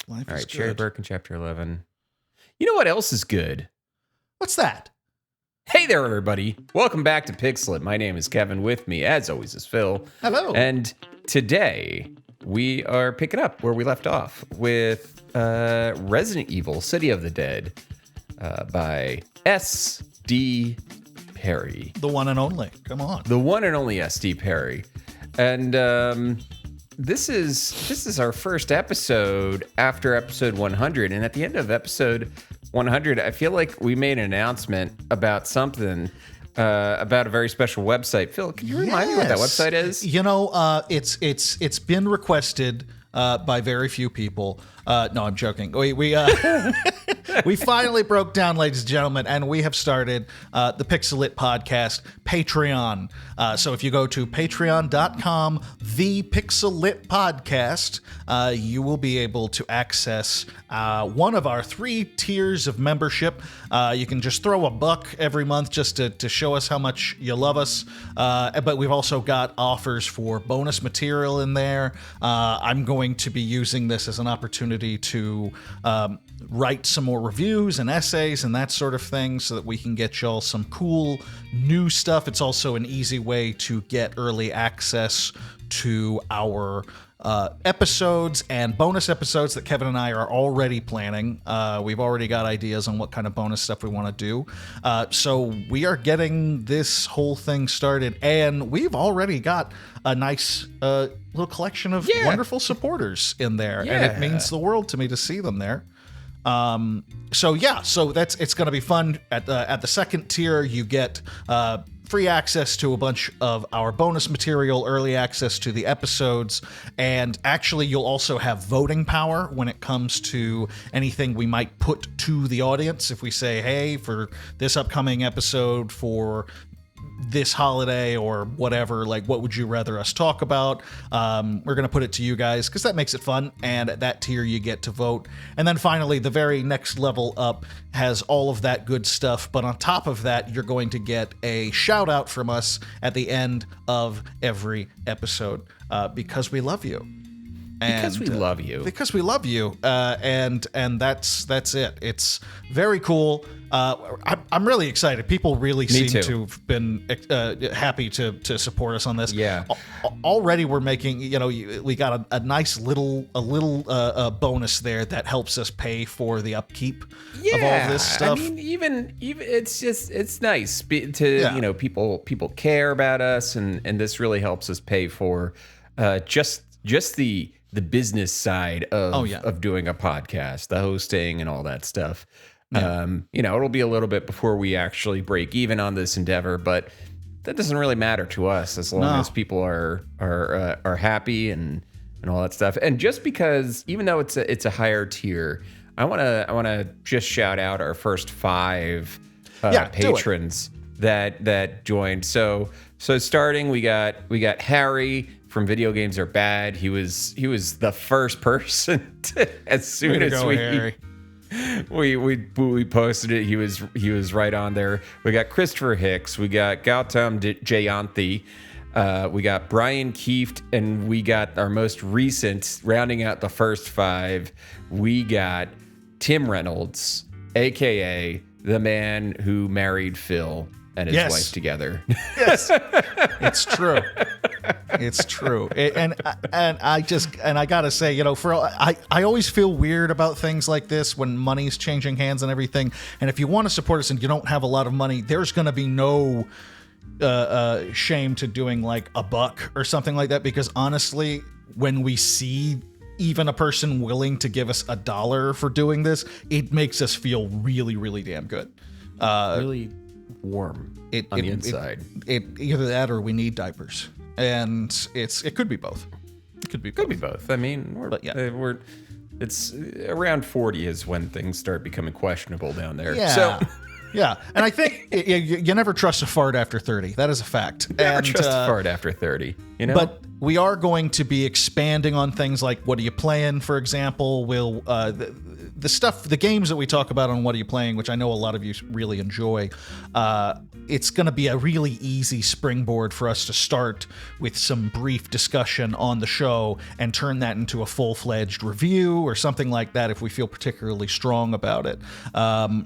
Life All is right, Cherry good. Birkin, chapter 11. You know what else is good? What's that? Hey there, everybody. Welcome back to Pixelit. My name is Kevin. With me, as always, is Phil. Hello. And today, we are picking up where we left off with Resident Evil City of the Dead by S.D. Perry. The one and only. Come on. The one and only S.D. Perry. And this is our first episode after episode 100. And at the end of episode 100, I feel like we made an announcement about something, about a very special website. Phil, can you remind me what that website is? You know, it's been requested by very few people. No, I'm joking. We finally broke down, ladies and gentlemen, and we have started the Pixelit podcast Patreon. So if you go to patreon.com, the Pixelit podcast, you will be able to access one of our 3 tiers of membership. You can just throw $1 every month just to show us how much you love us. But we've also got offers for bonus material in there. I'm going to be using this as an opportunity to write some more reviews and essays and that sort of thing so that we can get y'all some cool new stuff. It's also an easy way to get early access to our episodes and bonus episodes that Kevin and I are already planning. We've already got ideas on what kind of bonus stuff we want to do. So we are getting this whole thing started, and we've already got a nice little collection of wonderful supporters in there, and it means the world to me to see them there. So it's going to be fun. At the second tier, you get free access to a bunch of our bonus material, early access to the episodes, and actually you'll also have voting power when it comes to anything we might put to the audience. If we say, hey, for this upcoming episode, for this holiday or whatever, like, what would you rather us talk about? We're going to put it to you guys because that makes it fun. And at that tier, you get to vote. And then finally, the very next level up has all of that good stuff. But on top of that, you're going to get a shout out from us at the end of every episode because we love you. Because we love you. Because we love you. And that's it. It's very cool. I'm really excited. People really seem to have been happy to support us on this. Yeah. Already we're making, we got a nice little bonus there that helps us pay for the upkeep of all this stuff. I mean, even it's nice to people care about us, and this really helps us pay for just the business side of doing a podcast, the hosting and all that stuff. Yeah. It'll be a little bit before we actually break even on this endeavor, but that doesn't really matter to us as long as people are happy and all that stuff. And just because, even though it's a higher tier, I want to just shout out our first 5 patrons that joined. So starting, we got Harry from Video Games Are Bad. He was the first person as soon as we posted it. He was right on there. We got Christopher Hicks. We got Gautam Jayanthi. We got Brian Kieft, and we got our most recent, rounding out the first 5. We got Tim Reynolds, aka the man who married Phil and his wife together. Yes, it's true. It's true. And I gotta say, I always feel weird about things like this when money's changing hands and everything. And if you want to support us and you don't have a lot of money, there's gonna be no shame to doing like $1 or something like that, because honestly, when we see even a person willing to give us $1 for doing this, it makes us feel really, really damn good. Really warm on the inside. Either that or we need diapers, and it could be both. It could be both. I mean, it's around 40 is when things start becoming questionable down there. Yeah. So. Yeah, and I think you never trust a fart after 30. That is a fact. Never trust a fart after 30. But we are going to be expanding on things like What Are You Playing, for example. We'll the games that we talk about on What Are You Playing, which I know a lot of you really enjoy. it's going to be a really easy springboard for us to start with some brief discussion on the show and turn that into a full-fledged review or something like that if we feel particularly strong about it.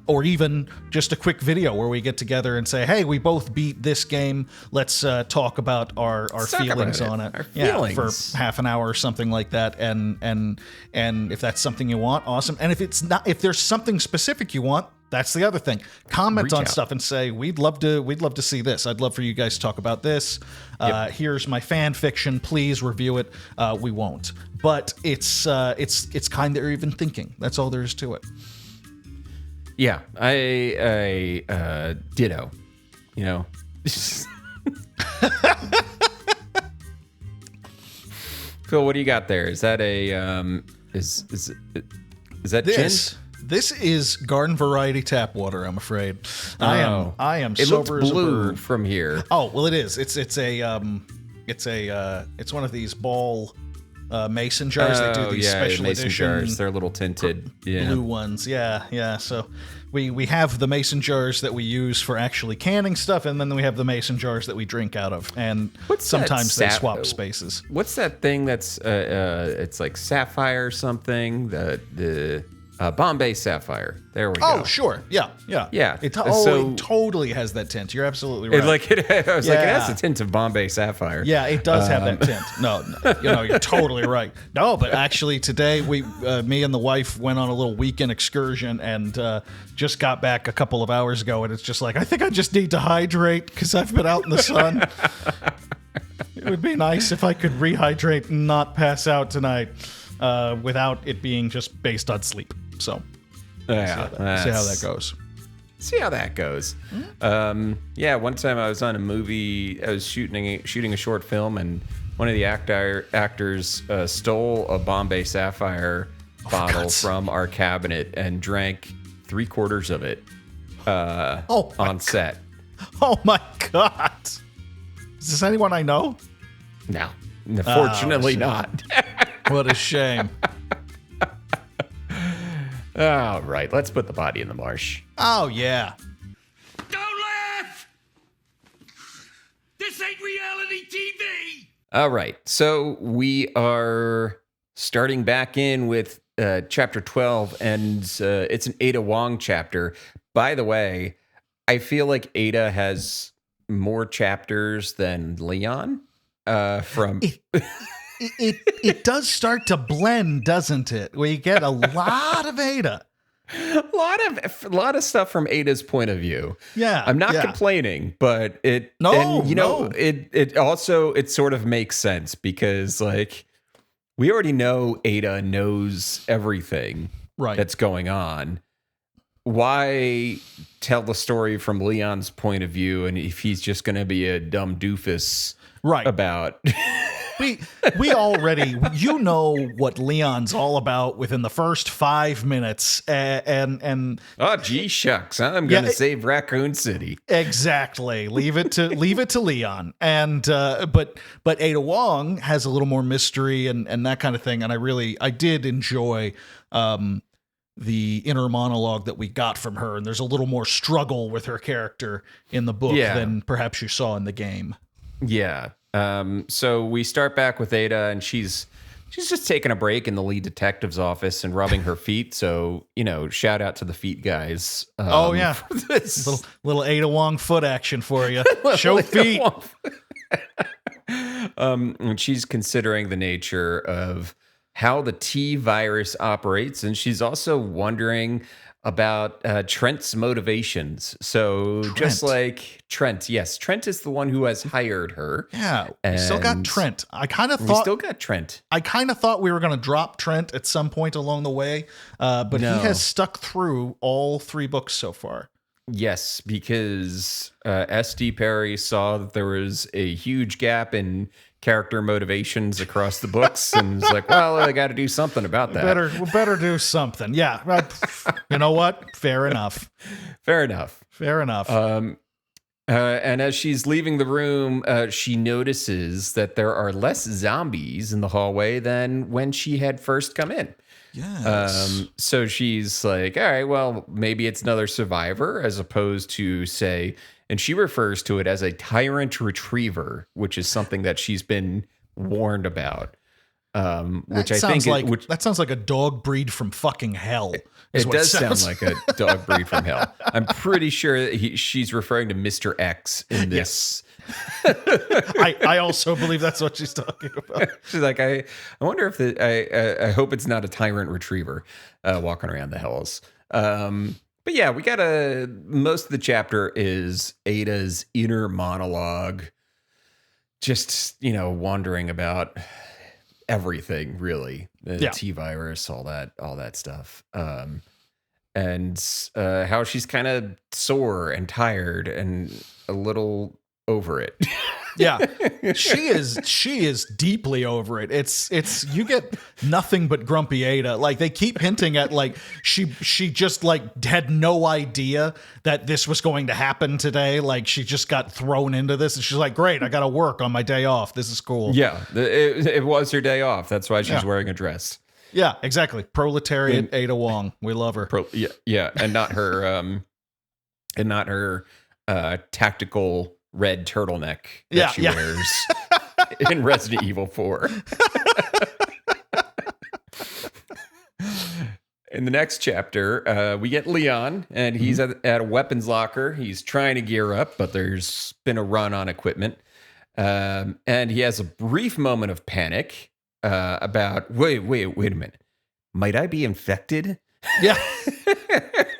Or even just a quick video where we get together and say, hey, we both beat this game. Let's talk about our feelings on it. For half an hour or something like that. And if that's something you want, awesome. And if there's something specific you want, that's the other thing. Comment on stuff and say, we'd love to see this. I'd love for you guys to talk about this. Here's my fan fiction. Please review it. We won't. But it's kind of even thinking. That's all there is to it. Yeah, I ditto. You know. Phil, what do you got there? Is that a is that gin? This is garden variety tap water, I'm afraid. I am it sober looks as a blue bird. from here. Oh, well it is. It's one of these ball mason jars. They do these special mason edition jars. They're a little tinted. Blue ones. Yeah. So we have the mason jars that we use for actually canning stuff, and then we have the mason jars that we drink out of. And sometimes they swap spaces. What's that thing that's it's like sapphire or something? The Bombay Sapphire. There we go. Oh, sure. Yeah. It totally has that tint. You're absolutely right. I was like, it has the tint of Bombay Sapphire. Yeah, it does have that tint. No, you're totally right. No, but actually today me and the wife went on a little weekend excursion and just got back a couple of hours ago, and it's just like, I think I just need to hydrate because I've been out in the sun. It would be nice if I could rehydrate and not pass out tonight without it being just based on sleep. So, see how that goes. See how that goes. One time I was on a movie. I was shooting a short film, and one of the actors stole a Bombay Sapphire bottle from our cabinet and drank 3/4 of it on set. Oh my God! Is this anyone I know? No, unfortunately not. What a shame. All right, let's put the body in the marsh. Oh, yeah. Don't laugh! This ain't reality TV! All right, so we are starting back in with chapter 12, and it's an Ada Wong chapter. By the way, I feel like Ada has more chapters than Leon from... It does start to blend, doesn't it? We get a lot of Ada. A lot of stuff from Ada's point of view. Yeah. I'm not complaining, but it also sort of makes sense because like we already know Ada knows everything that's going on. Why tell the story from Leon's point of view, and if he's just going to be a dumb doofus about We already, what Leon's all about within the first 5 minutes, and oh gee shucks, I'm gonna save Raccoon City. Exactly, leave it to Leon, and but Ada Wong has a little more mystery and that kind of thing, and I did enjoy the inner monologue that we got from her, and there's a little more struggle with her character in the book than perhaps you saw in the game. Yeah. So we start back with Ada, and she's just taking a break in the lead detective's office and rubbing her feet. So, shout out to the feet guys. This little Ada Wong foot action for you. Show feet. And she's considering the nature of how the T virus operates, and she's also wondering about Trent's motivations. So just like Trent, yes, Trent is the one who has hired her. Yeah, we still got Trent. I kind of thought we still got Trent. I kind of thought we were going to drop Trent at some point along the way, but he has stuck through all 3 books so far. Yes, because S.D. Perry saw that there was a huge gap in character motivations across the books, and was like, well, I got to do something about that. We better do something. Yeah. You know what? Fair enough. And as she's leaving the room, she notices that there are less zombies in the hallway than when she had first come in. Yes. So she's like, all right, well, maybe it's another survivor as opposed to, say, and she refers to it as a tyrant retriever, which is something that she's been warned about. Which I think that sounds like a dog breed from fucking hell. It does sound like a dog breed from hell. I'm pretty sure that she's referring to Mr. X in this. Yes. I also believe that's what she's talking about. She's like, I wonder if I hope it's not a tyrant retriever walking around the hills. But yeah, we got most of the chapter is Ada's inner monologue, just, wondering about everything, really. The T-virus, all that stuff. And how she's kind of sore and tired and a little over it. Yeah, she is deeply over it. It's you get nothing but grumpy Ada. Like, they keep hinting at like she just like had no idea that this was going to happen today. Like, she just got thrown into this, and she's like, "Great, I got to work on my day off. This is cool." Yeah, it was her day off. That's why she's wearing a dress. Yeah, exactly. Proletariat Ada Wong. We love her. Yeah, and not her tactical red turtleneck that she wears in Resident Evil 4. In the next chapter, we get Leon, and he's at a weapons locker. He's trying to gear up, but there's been a run on equipment. And he has a brief moment of panic about, wait a minute. Might I be infected? Yeah.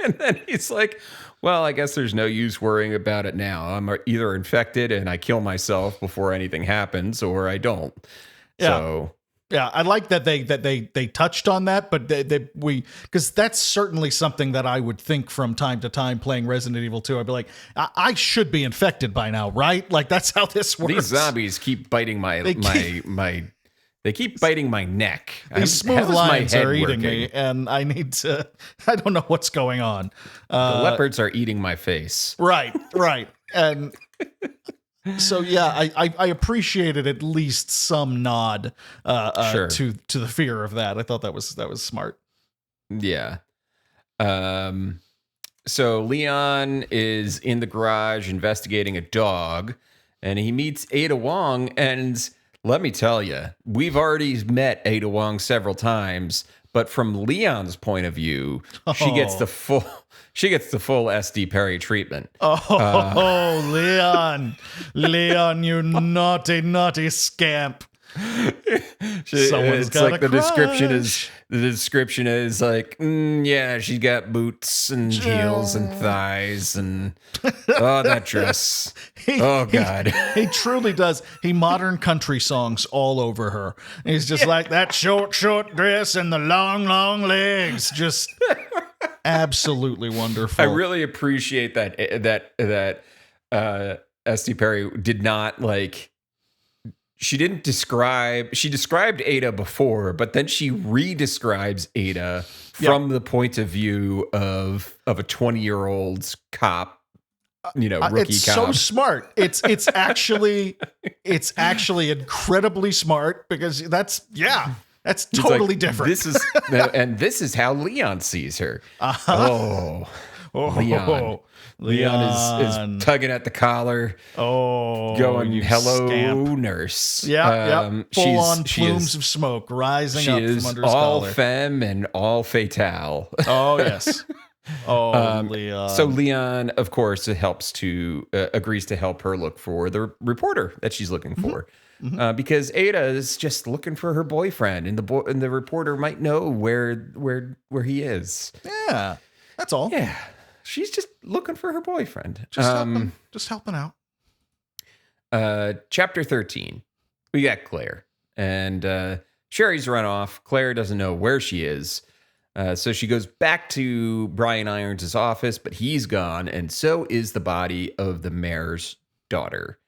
And then he's like, well, I guess there's no use worrying about it now. I'm either infected and I kill myself before anything happens, or I don't. Yeah. So yeah, I like that they touched on that, but because that's certainly something that I would think from time to time playing Resident Evil 2. I'd be like, I should be infected by now, right? Like, that's how this works. These zombies keep biting They keep biting my neck. These smooth lines are eating me, and I don't know what's going on. The leopards are eating my face. Right. And so, yeah, I appreciated at least some nod Sure. to the fear of that. I thought that was smart. Yeah. So Leon is in the garage investigating a dog, and he meets Ada Wong, and let me tell you, we've already met Ada Wong several times, but from Leon's point of view, she gets the full SD Perry treatment. Leon, you naughty scamp. Someone's got like the description is like, yeah, she's got boots and heels and thighs and that dress. God. He truly does. He modern country songs all over her. He's just like that short dress and the long legs. Just absolutely wonderful. I really appreciate that SD Perry did not like. She described Ada before, but then she re-describes Ada from the point of view of a 20-year-old cop, rookie cop. It's so smart. It's actually incredibly smart, because that's totally different. This is how Leon sees her. Leon is tugging at the collar. Going, hello, scamp. Nurse. Yeah, full on plumes of smoke rising up from under his all collar. femme and all fatale. Oh, yes. Leon. So Leon, of course, agrees to help her look for the reporter that she's looking for. Mm-hmm. Because Ada is just looking for her boyfriend, and the reporter might know where he is. Yeah, that's all. Yeah. She's just looking for her boyfriend. Just helping out. Chapter 13. We got Claire. And Sherry's run off. Claire doesn't know where she is. So she goes back to Brian Irons' office, but he's gone. And so is the body of the mayor's daughter.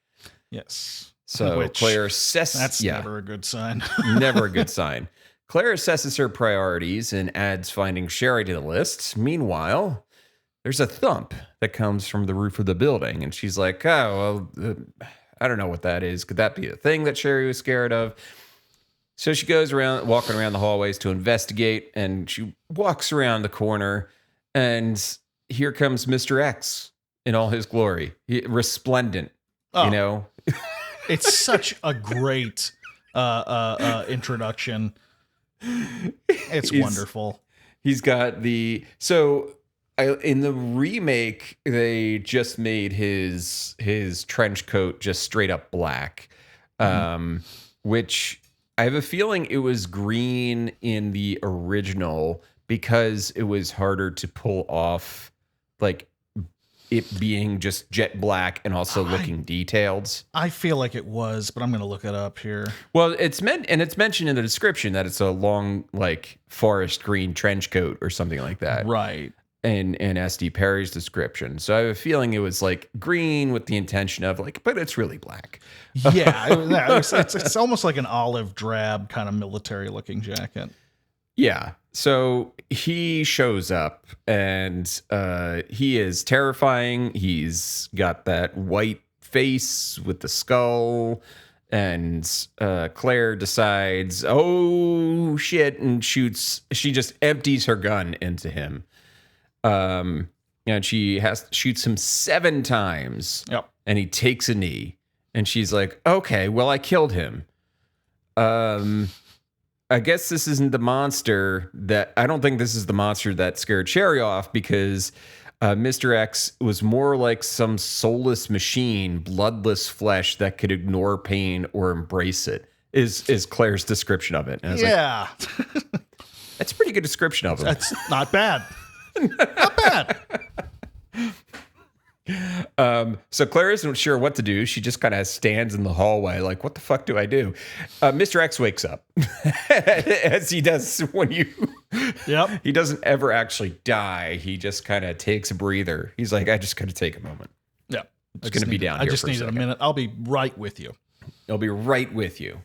Yes. So Claire That's never a good sign. Never a good sign. Claire assesses her priorities and adds finding Sherry to the list. Meanwhile, there's a thump that comes from the roof of the building, and she's like, I don't know what that is. Could that be a thing that Sherry was scared of? So she goes around, walking around the hallways to investigate, and she walks around the corner, and here comes Mr. X in all his glory, resplendent. Oh. You know, It's such a great introduction. It's wonderful. He's got in the remake, they just made his trench coat just straight up black, which I have a feeling it was green in the original because it was harder to pull off, like it being just jet black and also looking detailed. I feel like it was, but I'm going to look it up here. Well, it's mentioned in the description that it's a long, like, forest green trench coat or something like that. Right. In SD Perry's description. So I have a feeling it was like green with the intention of like, but it's really black. Yeah. It's almost like an olive drab kind of military looking jacket. Yeah. So he shows up and he is terrifying. He's got that white face with the skull, and Claire decides, oh shit, and shoots. She just empties her gun into him. And she shoots him 7 times. Yep. And he takes a knee. And she's like, okay, well, I killed him. I guess this isn't the monster I don't think this is the monster that scared Sherry off, because Mr. X was more like some soulless machine, bloodless flesh that could ignore pain or embrace it, is Claire's description of it. And I was like, that's a pretty good description of him. That's not bad. Not bad. So Claire isn't sure what to do. She just kind of stands in the hallway like, what the fuck do I do? Mr. X wakes up, as he does when Yep. He doesn't ever actually die. He just kind of takes a breather. He's like, I just got to take a moment. Yeah. It's going to be down here. I just for needed a second. minute. I'll be right with you. I'll be right with you.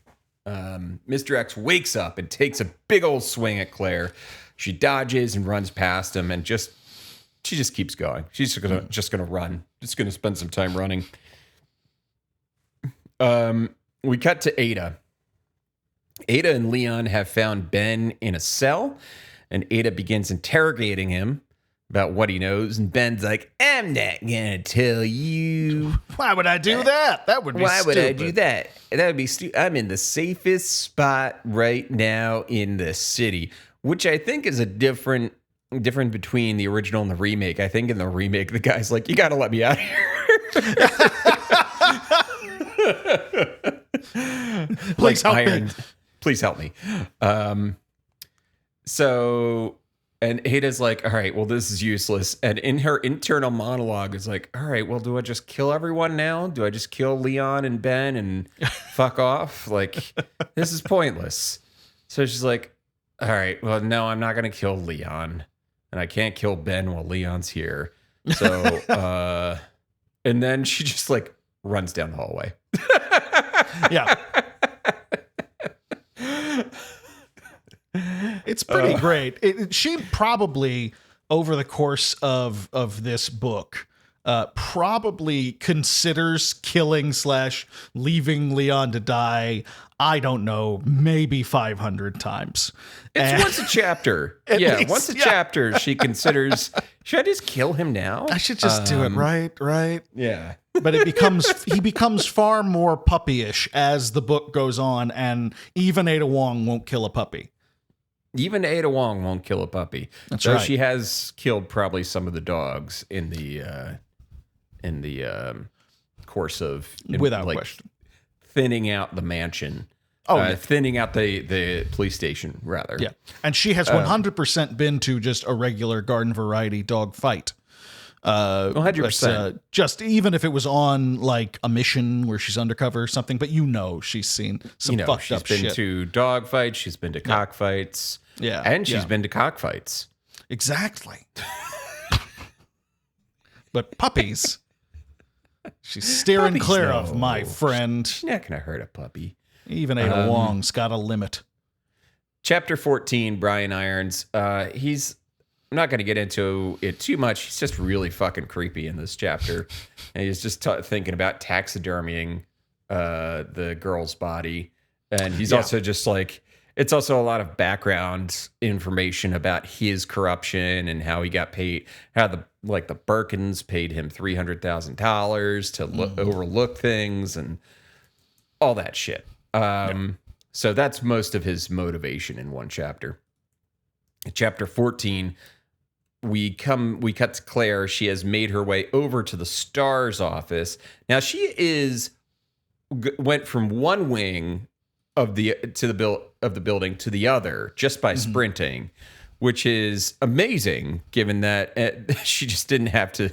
Mr. X wakes up and takes a big old swing at Claire. She dodges and runs past him, and she just keeps going. She's just gonna run. Just gonna spend some time running. We cut to Ada. Ada and Leon have found Ben in a cell, and Ada begins interrogating him about what he knows. And Ben's like, I'm not gonna tell you. Why would I do that? That would be Why stupid. would I do that? That would be stupid. I'm in the safest spot right now in the city, which I think is a different between the original and the remake. I think in the remake, the guy's like, you got to let me out of here. Please help me. Please help me. And Ada's like, all right, well, this is useless. And in her internal monologue is like, all right, well, do I just kill everyone now? Do I just kill Leon and Ben and fuck off? Like, this is pointless. So she's like, all right, well, no, I'm not going to kill Leon. And I can't kill Ben while Leon's here. So, and then she just like runs down the hallway. Yeah. It's pretty great. She probably, over the course of this book, probably considers killing / leaving Leon to die, I don't know, maybe 500 times. It's once a chapter. Once a chapter, she considers, should I just kill him now? I should just do it, right? Yeah. But he becomes far more puppyish as the book goes on, and even Ada Wong won't kill a puppy. Even Ada Wong won't kill a puppy. That's though right. She has killed probably some of the dogs in the course of, without question, thinning out the mansion. Thinning out the police station, rather. Yeah, and she has 100% been to just a regular garden variety dog fight. 100%. Just even if it was on like a mission where she's undercover or something, but she's seen some fucked up shit. She's been to dog fights. She's been to cockfights. Yeah, and she's been to cockfights. Exactly. But puppies, she's steering clear of, my friend. She's not gonna hurt a puppy. Even Ada Wong's got a limit. Chapter 14, Brian Irons. I'm not going to get into it too much. He's just really fucking creepy in this chapter. And he's just thinking about taxidermying the girl's body. And he's also just like, it's also a lot of background information about his corruption and how he got paid, how the Birkins paid him $300,000 to overlook things and all that shit. So that's most of his motivation in one chapter. In chapter 14, we cut to Claire. She has made her way over to the Star's office. Now she went from one wing of the building to the other just by sprinting, which is amazing given that she just didn't have to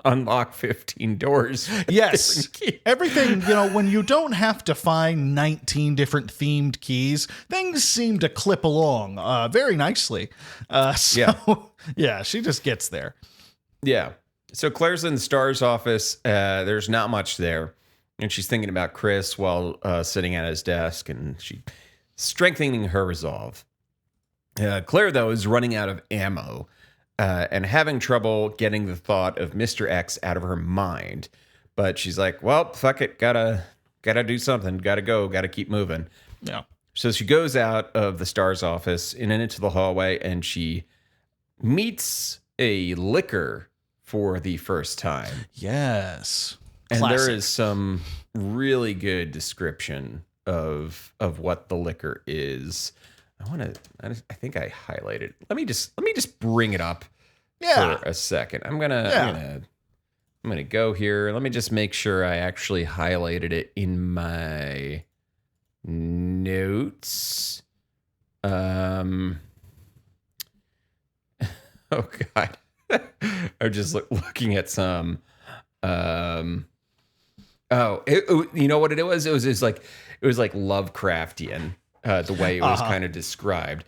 unlock 15 doors. Yes. Everything, when you don't have to find 19 different themed keys, things seem to clip along very nicely. Yeah, she just gets there. Yeah. So Claire's in the Star's office. There's not much there. And she's thinking about Chris while sitting at his desk, and she's strengthening her resolve. Claire, though, is running out of ammo and having trouble getting the thought of Mr. X out of her mind. But she's like, well, fuck it. Gotta do something. Gotta go. Gotta keep moving. Yeah. So she goes out of the Star's office and into the hallway, and she meets a liquor for the first time. Yes. And Classic. there is some really good description of what the liquor is. I think I highlighted. Let me just bring it up for a second. I'm gonna go here. Let me just make sure I actually highlighted it in my notes. Oh God. I'm just looking at some you know what it was? It was like Lovecraftian, the way it was kind of described.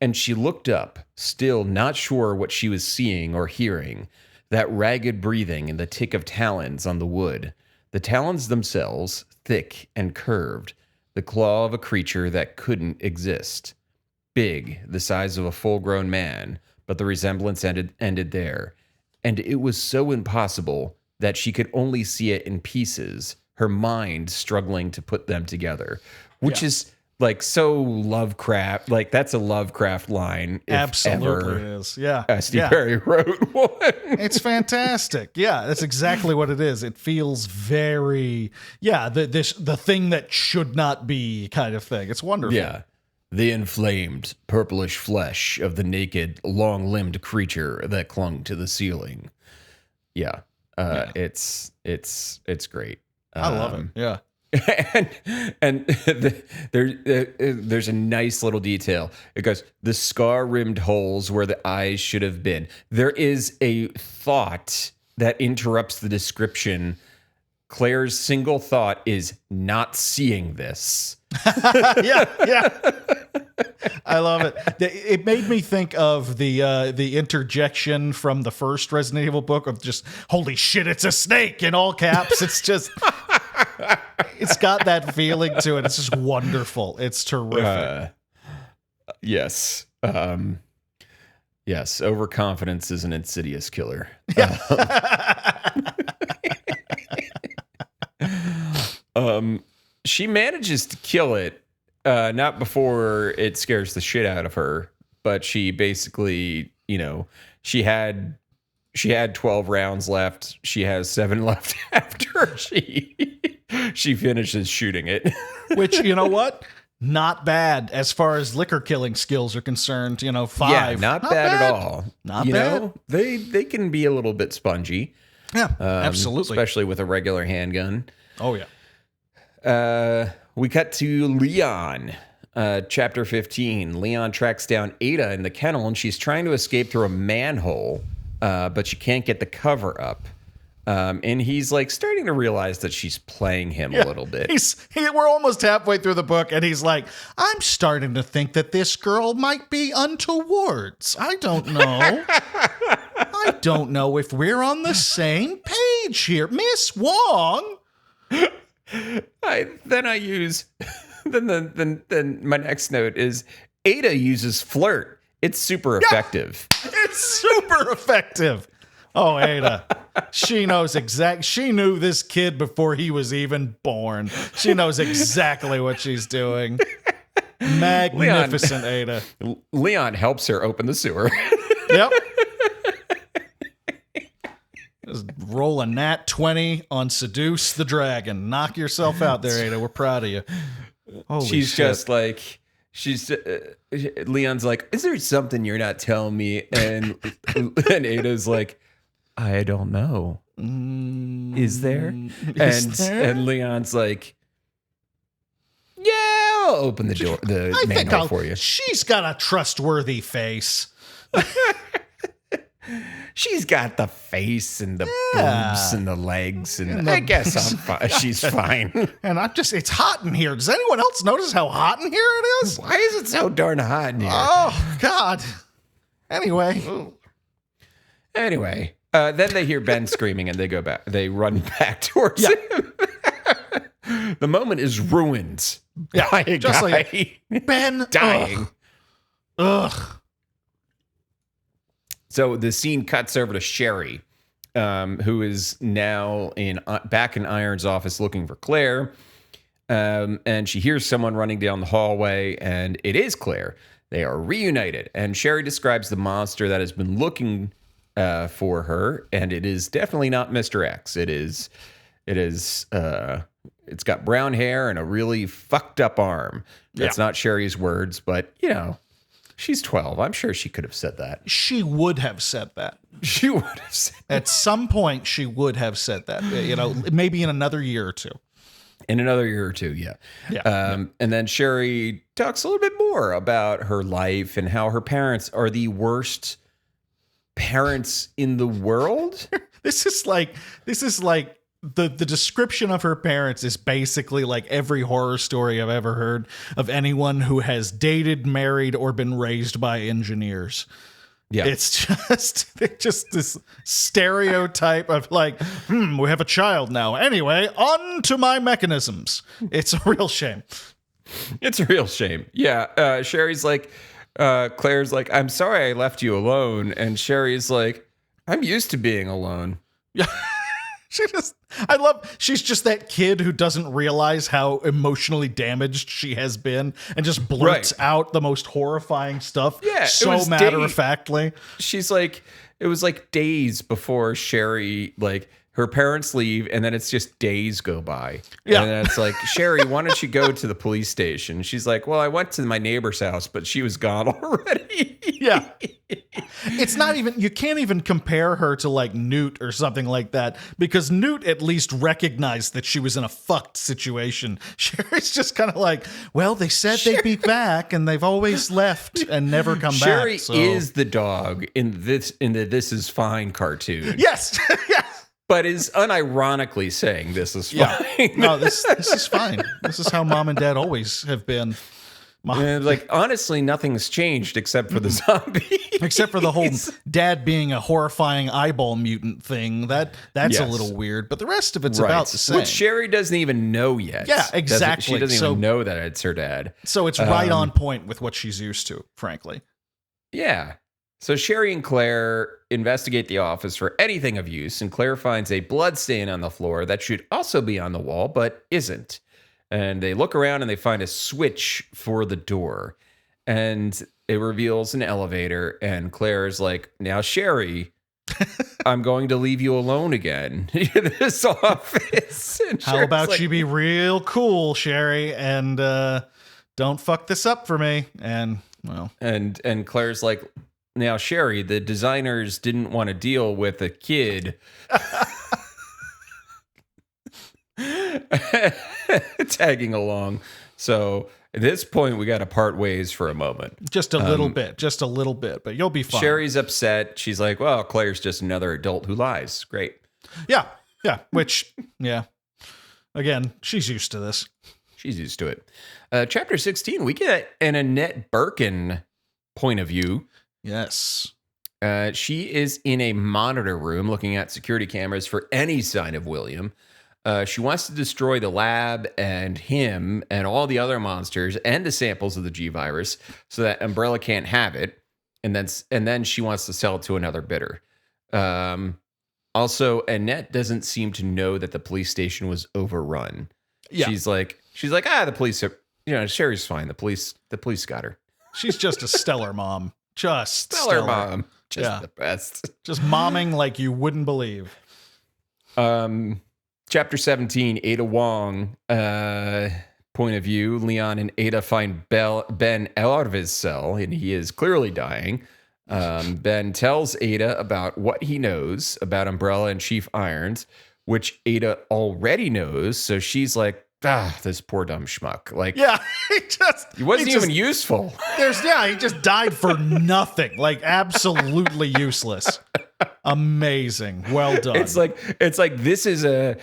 And she looked up, still not sure what she was seeing or hearing. That ragged breathing and the tick of talons on the wood. The talons themselves, thick and curved. The claw of a creature that couldn't exist. Big, the size of a full-grown man, but the resemblance ended there. And it was so impossible that she could only see it in pieces, her mind struggling to put them together, which is like so Lovecraft. Like that's a Lovecraft line. Absolutely is. Yeah. Steve Perry wrote one. It's fantastic. Yeah, that's exactly what it is. It feels very, the thing that should not be kind of thing. It's wonderful. Yeah. The inflamed, purplish flesh of the naked, long-limbed creature that clung to the ceiling. Yeah. It's great. I love it. Yeah. and there's a nice little detail. It goes, the scar-rimmed holes where the eyes should have been. There is a thought that interrupts the description. Claire's single thought is not seeing this. Yeah. I love it. It made me think of the interjection from the first Resident Evil book of just, holy shit, it's a snake in all caps. It's just, it's got that feeling to it. It's just wonderful. It's terrific. Yes. Yes. Overconfidence is an insidious killer. She manages to kill it. Not before it scares the shit out of her, but she basically, she had 12 rounds left. She has 7 left after she finishes shooting it. Which, you know what? Not bad as far as liquor killing skills are concerned. 5. Yeah, not bad at all. Not bad. They can be a little bit spongy. Yeah, absolutely. Especially with a regular handgun. Oh, yeah. We cut to Leon, chapter 15. Leon tracks down Ada in the kennel, and she's trying to escape through a manhole, but she can't get the cover up. And he's like starting to realize that she's playing him a little bit. We're almost halfway through the book, and he's like, I'm starting to think that this girl might be untowards. I don't know. I don't know if we're on the same page here. Miss Wong. Then my next note is Ada uses flirt. It's super effective. It's super effective. Oh, Ada. She knows she knew this kid before he was even born. She knows exactly what she's doing. Magnificent, Ada. Leon helps her open the sewer. Yep. Just roll a nat 20 on Seduce the Dragon. Knock yourself out there, Ada. We're proud of you. Holy She's shit. just like, Leon's like, is there something you're not telling me? And Ada's like, I don't know. Is there? And Leon's like, yeah, I'll open the door, the manhole for you. She's got a trustworthy face. She's got the face and the boobs and the legs, and I guess I'm fine. She's fine. And it's hot in here. Does anyone else notice how hot in here it is? Why is it so darn hot in here? Oh, God. Anyway, then they hear Ben screaming and they go back. They run back towards him. The moment is ruined. Yeah, by a just guy like Ben dying. Ugh. So the scene cuts over to Sherry, who is now back in Iron's office looking for Claire. And she hears someone running down the hallway, and it is Claire. They are reunited, and Sherry describes the monster that has been looking for her, and it is definitely not Mr. X. It's got brown hair and a really fucked up arm. That's not Sherry's words, but she's 12. I'm sure she could have said that. She would have said that. She would have said that. At some point, she would have said that. Maybe in another year or two. In another year or two, yeah. And then Sherry talks a little bit more about her life and how her parents are the worst parents in the world. This is like the description of her parents is basically like every horror story I've ever heard of anyone who has dated, married, or been raised by engineers. Yeah. It's just this stereotype of like, we have a child now. Anyway, on to my mechanisms. It's a real shame. It's a real shame. Yeah. Sherry's like, Claire's like, I'm sorry I left you alone. And Sherry's like, I'm used to being alone. Yeah. She's just that kid who doesn't realize how emotionally damaged she has been and just blurts out the most horrifying stuff. Yeah, so matter-of-factly. She's like, it was like days before Sherry, like, her parents leave, and then it's just days go by. Yeah. And then it's like, Sherry, why don't you go to the police station? She's like, well, I went to my neighbor's house, but she was gone already. Yeah. It's not even, you can't even compare her to like Newt or something like that, because Newt at least recognized that she was in a fucked situation. Sherry's just kind of like, well, they said they'd be back, and they've always left and never come back. Sherry is the dog in the This Is Fine cartoon. Yes. Yes. But is unironically saying this is fine. Yeah. No, this is fine. This is how mom and dad always have been. Like, honestly, nothing's changed except for the zombie. Except for the whole dad being a horrifying eyeball mutant thing. That's a little weird. But the rest of it's about the same. Which Sherry doesn't even know yet. Yeah, exactly. She doesn't even know that it's her dad. So it's right on point with what she's used to, frankly. Yeah. So Sherry and Claire investigate the office for anything of use, and Claire finds a blood stain on the floor that should also be on the wall, but isn't. And they look around and they find a switch for the door, and it reveals an elevator, and Claire's like, now, Sherry, I'm going to leave you alone again in this office. And how about like, you be real cool, Sherry, and don't fuck this up for me? And, well. And Claire's like, now, Sherry, the designers didn't want to deal with a kid tagging along. So at this point, we got to part ways for a moment. Just a little bit, but you'll be fine. Sherry's upset. She's like, well, Claire's just another adult who lies. Great. Yeah. Again, she's used to this. She's used to it. Chapter 16, we get an Annette Birkin point of view. Yes. She is in a monitor room looking at security cameras for any sign of William. She wants to destroy the lab and him and all the other monsters and the samples of the G virus so that Umbrella can't have it. And then she wants to sell it to another bidder. Also, Annette doesn't seem to know that the police station was overrun. Yeah. She's like, the police Sherry's fine. The police got her. She's just a stellar mom. Just Stellar mom. Just the best. Just momming like you wouldn't believe. Chapter 17, Ada Wong, point of view. Leon and Ada find Ben out of his cell, and he is clearly dying. Ben tells Ada about what he knows about Umbrella and Chief Irons, which Ada already knows. So she's like, this poor dumb schmuck. Like, yeah, he wasn't even useful. He just died for nothing. Like, absolutely useless. Amazing. Well done. It's like this is an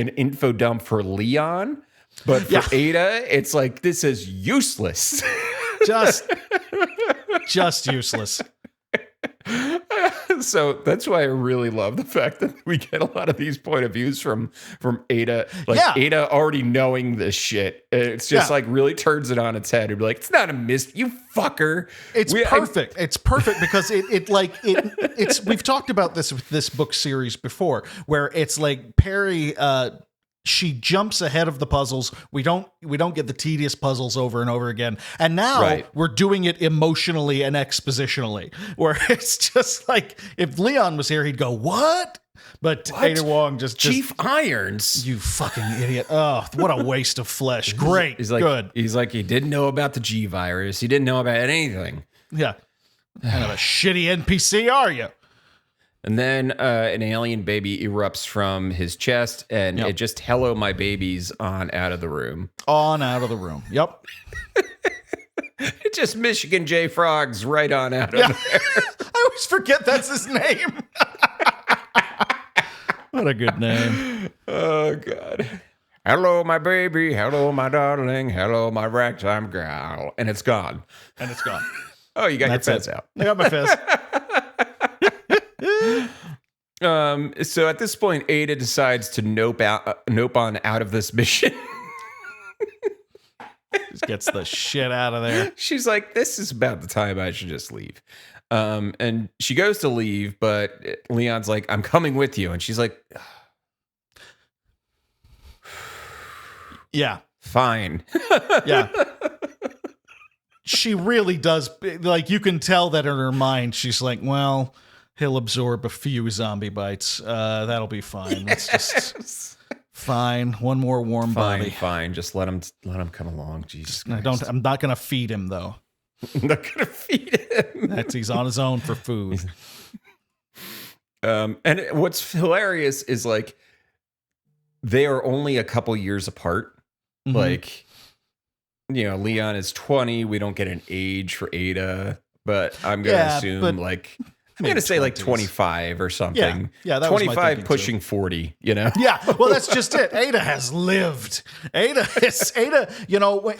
info dump for Leon, but for Ada, it's like this is useless. just useless. So that's why I really love the fact that we get a lot of these point of views from Ada. Ada already knowing this shit. It's just like really turns it on its head. It'd be like, it's not a mystery, you fucker. It's perfect. It's perfect because it's we've talked about this with this book series before, where it's like Perry she jumps ahead of the puzzles. We don't get the tedious puzzles over and over again. And now we're doing it emotionally and expositionally, where it's just like, if Leon was here, he'd go, what? But Ada Wong just Chief Irons. You fucking idiot. Oh, what a waste of flesh. Great. He's like, good. He's like, he didn't know about the G virus. He didn't know about anything. Yeah. What kind of a shitty NPC are you? And then an alien baby erupts from his chest, and it just hello my babies on out of the room. On out of the room. Yep. It just Michigan J. Frogs right on out of there. I always forget that's his name. What a good name. Oh, God. Hello, my baby. Hello, my darling. Hello, my ragtime gal. And it's gone. Oh, you got your fez out. I got my fez. So at this point, Ada decides to nope on out of this mission. Just gets the shit out of there. She's like, this is about the time I should just leave. And she goes to leave, but Leon's like, I'm coming with you. And she's like, yeah, fine. Yeah. She really does. Like, you can tell that in her mind, she's like, well, he'll absorb a few zombie bites. That'll be fine. It's just fine. One more warm body. Fine. Just let him come along. Jesus Christ. I'm not gonna feed him though. I'm not gonna feed him. He's on his own for food. And what's hilarious is like they are only a couple years apart. Mm-hmm. Like, Leon is 20. We don't get an age for Ada, but I'm gonna assume like. I'm going to say like 25 or something. Yeah, that 25 was pushing 40, Yeah, well, that's just it. Ada has lived. Ada,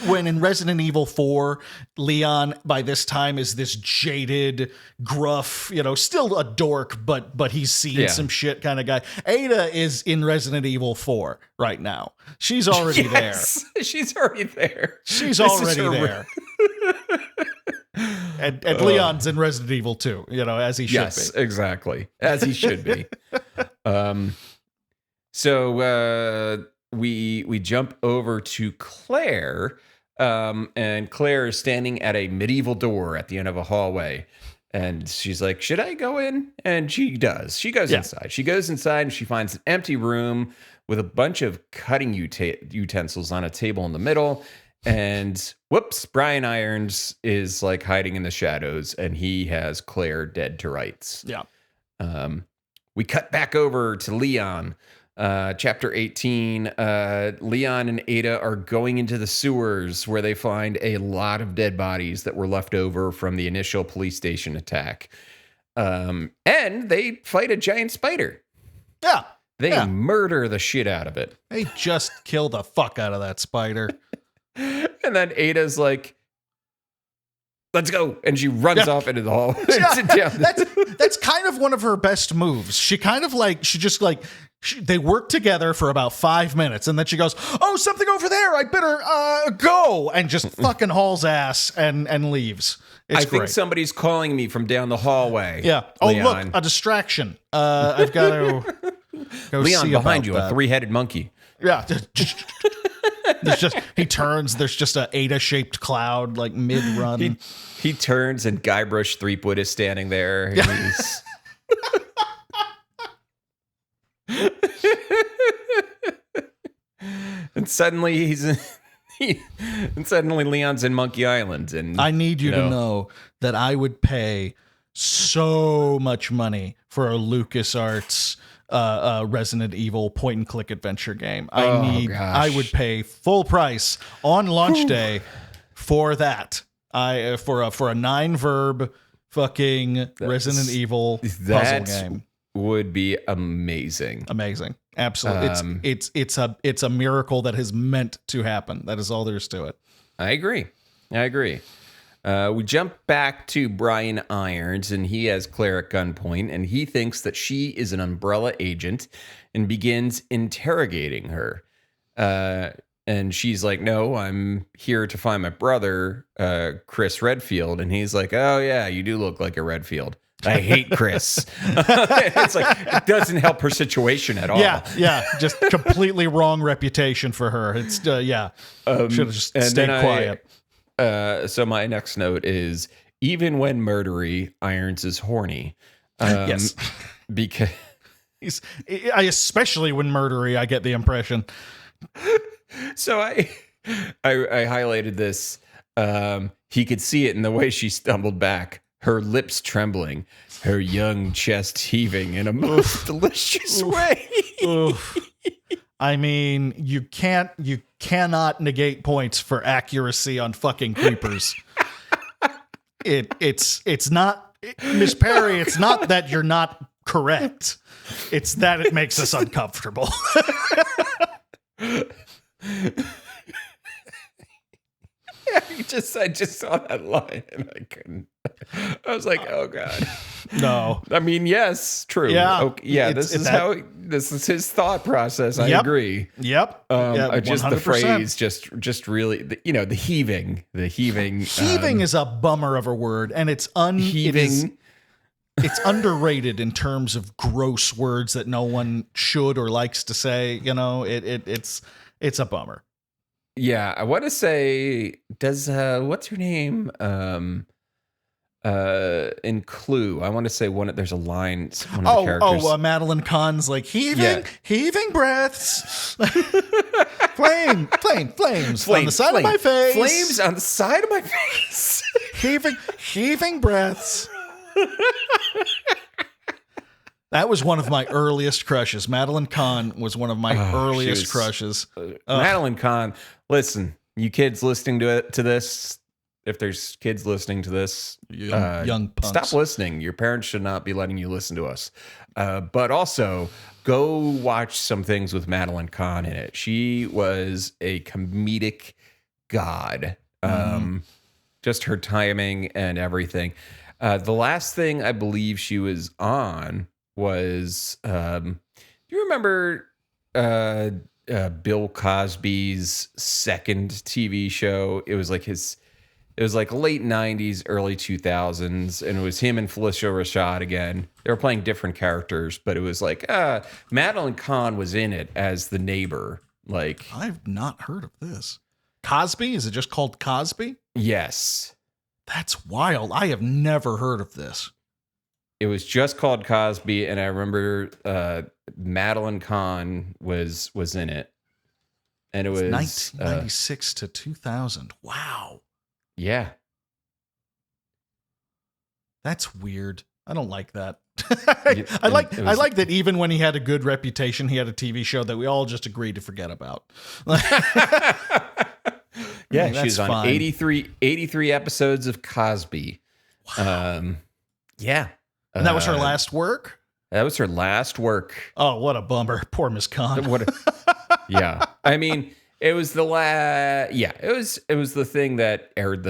when in Resident Evil 4, Leon by this time is this jaded, gruff, still a dork, but he's seen some shit kind of guy. Ada is in Resident Evil 4 right now. She's already there. She's already there. She's already there. And Leon's in Resident Evil 2, as he should be. Yes, exactly. As he should be. So we jump over to Claire, and Claire is standing at a medieval door at the end of a hallway. And she's like, should I go in? And she does. She goes inside. She goes inside and she finds an empty room with a bunch of cutting utensils on a table in the middle. And whoops, Brian Irons is like hiding in the shadows, and he has Claire dead to rights. Yeah. We cut back over to Leon. Chapter 18. Leon and Ada are going into the sewers where they find a lot of dead bodies that were left over from the initial police station attack. And they fight a giant spider. Yeah. They murder the shit out of it. They just kill the fuck out of that spider. And then Ada's like, let's go. And she runs off into the hall. That's kind of one of her best moves. She kind of they work together for about 5 minutes. And then she goes, oh, something over there. I better go. And just fucking hauls ass and leaves. It's great. Think somebody's calling me from down the hallway. Yeah. Oh, Leon. Look, a distraction. I've got to go Leon, see behind you, that. a 3-headed monkey. Yeah. He turns. There's just a Ada-shaped cloud like mid-run. He turns and Guybrush Threepwood is standing there. And he's and suddenly suddenly Leon's in Monkey Island. And I need you to know that I would pay so much money for a LucasArts Resident Evil point-and-click adventure game. I would pay full price on launch day for that. For a 9-verb fucking Resident Evil puzzle game. Would be amazing. Amazing. Absolutely. It's a miracle that has meant to happen. That is all there is to it. I agree. We jump back to Brian Irons, and he has Claire at gunpoint, and he thinks that she is an Umbrella agent and begins interrogating her. And she's like, no, I'm here to find my brother, Chris Redfield. And he's like, oh, yeah, you do look like a Redfield. I hate Chris. It's like, it doesn't help her situation at all. Yeah. Just completely wrong reputation for her. It's, should have just stayed quiet. So my next note is, even when murdery, Irons is horny. Yes. Because especially when murdery, I get the impression. So I highlighted this. He could see it in the way she stumbled back, her lips trembling, her young chest heaving in a most delicious way. I mean, you cannot negate points for accuracy on fucking creepers. It's not, Miss Perry, it's not that you're not correct. It's that it makes us uncomfortable. I just saw that line and I couldn't. I was like, oh God. No. I mean, yes, true. Yeah. Okay, yeah, this is his thought process. I agree. Yep. Just 100%. The phrase just really, the heaving. Heaving is a bummer of a word, and it's heaving. It's underrated in terms of gross words that no one should or likes to say. It's a bummer. Yeah, I want to say, does what's her name? In Clue, I want to say there's a line. One of the characters. Madeline Kahn's like heaving breaths, flames on the side of my face, flames on the side of my face, heaving breaths. That was one of my earliest crushes. Madeline Kahn was one of my earliest crushes. Madeline Kahn. Listen, you kids listening to this, if there's kids listening to this, young punks, stop listening. Your parents should not be letting you listen to us. But also, go watch some things with Madeline Kahn in it. She was a comedic god. Just her timing and everything. The last thing I believe she was on was, do you remember Bill Cosby's second TV show? It was like late 90s, early 2000s, and it was him and Felicia Rashad again. They were playing different characters, but it was like Madeline Kahn was in it as the neighbor. Like, I've not heard of this. Cosby? Is it just called Cosby? Yes. That's wild. I have never heard of this. It was just called Cosby, and I remember Madeline Kahn was in it. And it was 1996 to 2000. Wow. Yeah. That's weird. I don't like that. I like that even when he had a good reputation, he had a TV show that we all just agreed to forget about. Yeah, she was on 83 episodes of Cosby. Wow. Yeah. And that was her last work? That was her last work. Oh, what a bummer. Poor Miss Khan. Yeah. I mean, it was the it was the thing that aired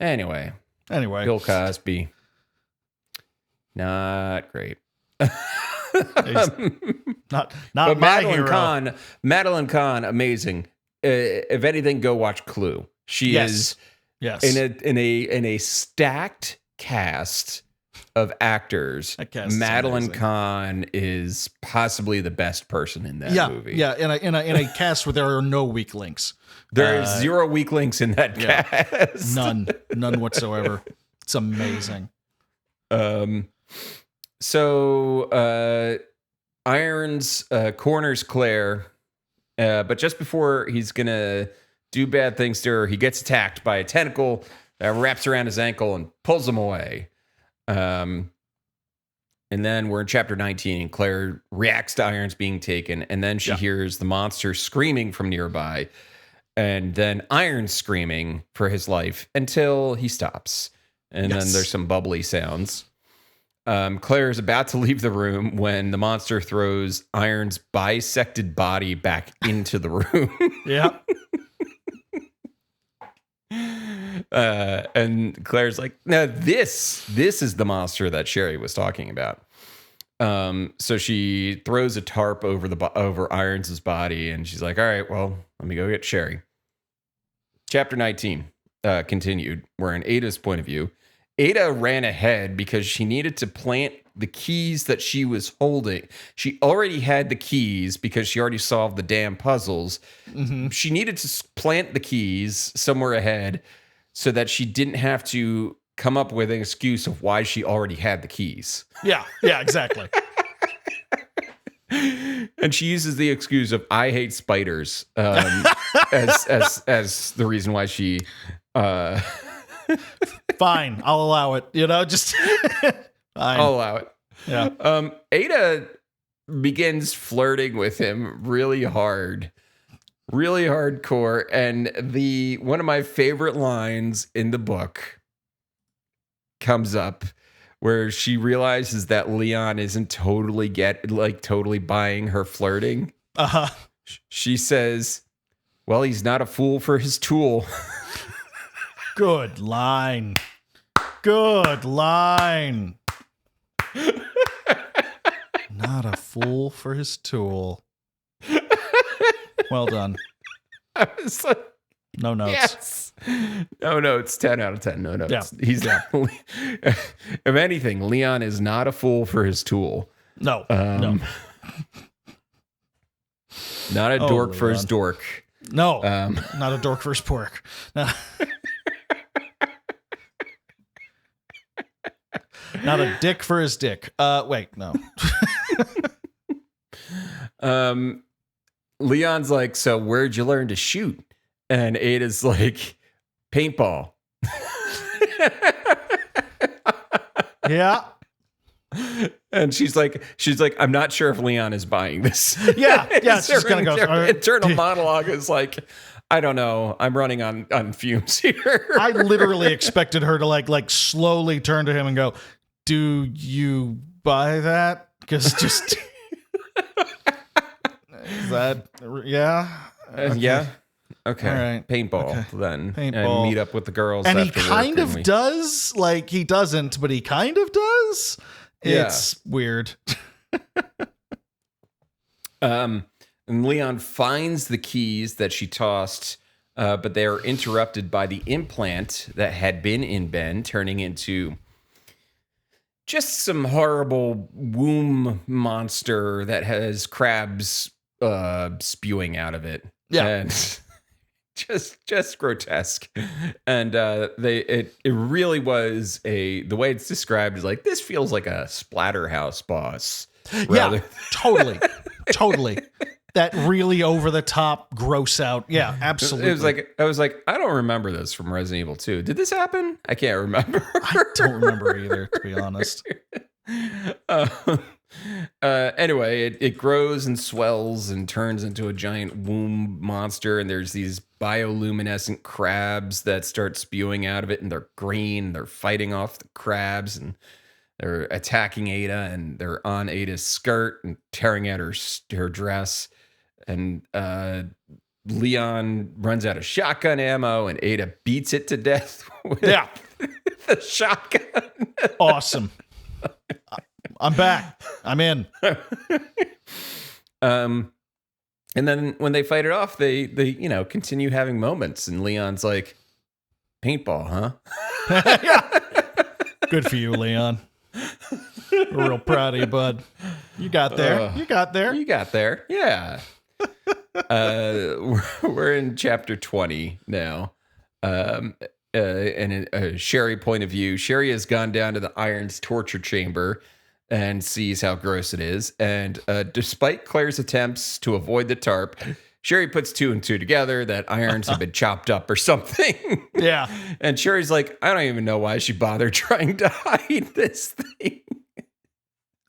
Anyway, Bill Cosby. Not great. not but Madeline Kahn. Madeline Kahn, amazing. If anything, go watch Clue. She is in a stacked cast actors, Madeline Kahn is possibly the best person in that movie. Yeah, in a cast where there are no weak links. There are zero weak links in that cast. None whatsoever. It's amazing. So Irons corners Claire, but just before he's gonna do bad things to her, he gets attacked by a tentacle that wraps around his ankle and pulls him away. And then we're in chapter 19, and Claire reacts to Irons being taken, and then she hears the monster screaming from nearby, and then Irons screaming for his life until he stops. And then there's some bubbly sounds. Claire is about to leave the room when the monster throws Irons' bisected body back into the room. Yeah. And Claire's like, no, this is the monster that Sherry was talking about. So she throws a tarp over Irons' body, and she's like, all right, well, let me go get Sherry. Chapter 19 continued. We're in Ada's point of view. Ada ran ahead because she needed to plant the keys that she was holding. She already had the keys because she already solved the damn puzzles. Mm-hmm. She needed to plant the keys somewhere ahead so that she didn't have to come up with an excuse of why she already had the keys. Yeah, exactly. And she uses the excuse of "I hate spiders" as the reason why she. Fine, I'll allow it. Just fine. I'll allow it. Yeah. Ada begins flirting with him really hardcore, and one of my favorite lines in the book comes up where she realizes that Leon isn't totally buying her flirting. Uh-huh. She says, "Well, he's not a fool for his tool." Good line. Not a fool for his tool. Well done. I was like, no notes. Yes. No notes. 10 out of 10. No notes. Yeah. He's definitely, if anything, Leon is not a fool for his tool. No. Not a dork for his dork. No. Not a dork for his pork. No. Not a dick for his dick. Wait, no. Leon's like, so where'd you learn to shoot? And Ada's like, paintball. Yeah. And she's like, I'm not sure if Leon is buying this. Yeah. She's gonna go. Internal monologue is like, I don't know. I'm running on fumes here. I literally expected her to like slowly turn to him and go, "Do you buy that?" Because just is that okay. Yeah. Okay. All right. Paintball then. Paintball. And meet up with the girls. And he after kind work, of does. Like he doesn't, but he kind of does. Yeah. It's weird. And Leon finds the keys that she tossed, but they are interrupted by the implant that had been in Ben, turning into just some horrible womb monster that has crabs spewing out of it. Yeah. And just grotesque. And it really was the way it's described is like, this feels like a Splatterhouse boss. Yeah, totally. That really over the top gross out. Yeah, absolutely. I was like, I don't remember this from Resident Evil 2. Did this happen? I can't remember. I don't remember either, to be honest. Anyway, it grows and swells and turns into a giant womb monster, and there's these bioluminescent crabs that start spewing out of it, and they're green. They're fighting off the crabs, and they're attacking Ada, and they're on Ada's skirt and tearing at her dress. And Leon runs out of shotgun ammo, and Ada beats it to death with the shotgun. Awesome. I'm back. I'm in. And then when they fight it off, they continue having moments, and Leon's like, paintball, huh? Yeah. Good for you, Leon. We're real proud of you, bud. You got there. You got there. You got there. Yeah. We're in chapter 20 now. And in a Sherry point of view, Sherry has gone down to the Irons torture chamber and sees how gross it is. And despite Claire's attempts to avoid the tarp, Sherry puts 2 and 2 together that Irons have been chopped up or something. Yeah. And Sherry's like, I don't even know why she bothered trying to hide this thing.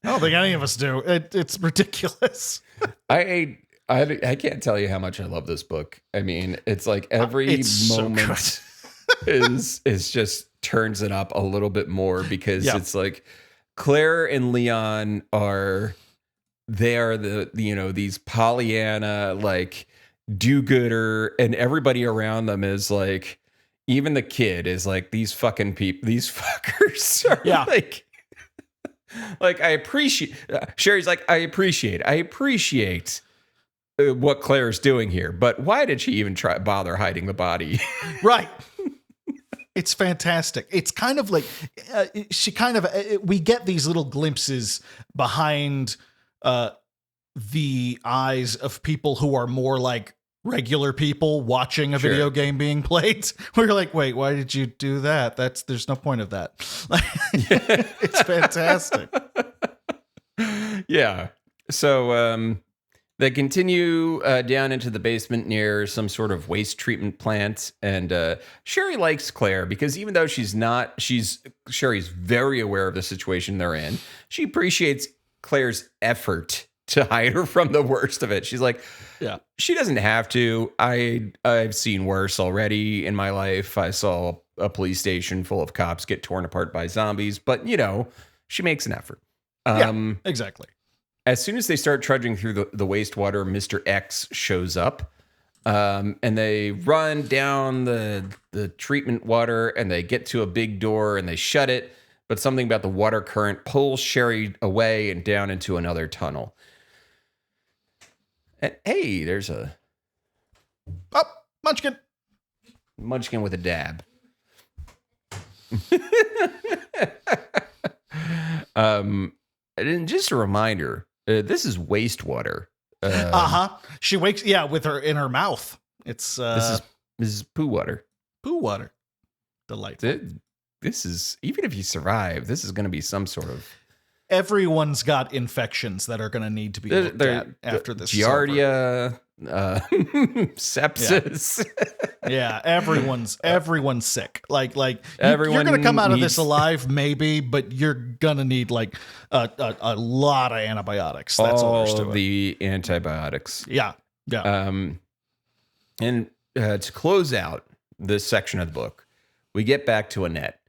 I don't think any of us do. It's ridiculous. I can't tell you how much I love this book. I mean, it's like every moment so is just turns it up a little bit more because it's like Claire and Leon are these Pollyanna like do-gooder, and everybody around them is like, even the kid is like, these fucking people, these fuckers are like I appreciate. Sherry's like, I appreciate what Claire's doing here, but why did she even bother hiding the body? Right. It's fantastic. It's kind of like we get these little glimpses behind the eyes of people who are more like regular people watching a video game being played. We're like, wait, why did you do that? There's no point of that. It's fantastic. Yeah. So they continue down into the basement near some sort of waste treatment plant. And Sherry likes Claire because even though Sherry's very aware of the situation they're in, she appreciates Claire's effort to hide her from the worst of it. She's like, yeah, she doesn't have to. I've seen worse already in my life. I saw a police station full of cops get torn apart by zombies, but she makes an effort. Exactly. As soon as they start trudging through the wastewater, Mr. X shows up, and they run down the treatment water, and they get to a big door, and they shut it, but something about the water current pulls Sherry away and down into another tunnel. And, hey, there's a... Oh, Munchkin. Munchkin with a dab. And just a reminder, this is wastewater. She wakes, with her in her mouth. It's this is poo water. Poo water. Delightful. This is, even if you survive, this is going to be some sort of... Everyone's got infections that are going to need to be looked at after this. Giardia, sepsis. Yeah, everyone's sick. Like Everyone you're going to come out of this alive, maybe, but you're going to need like a lot of antibiotics. That's all there's to it. The antibiotics. Yeah. And to close out this section of the book, we get back to Annette.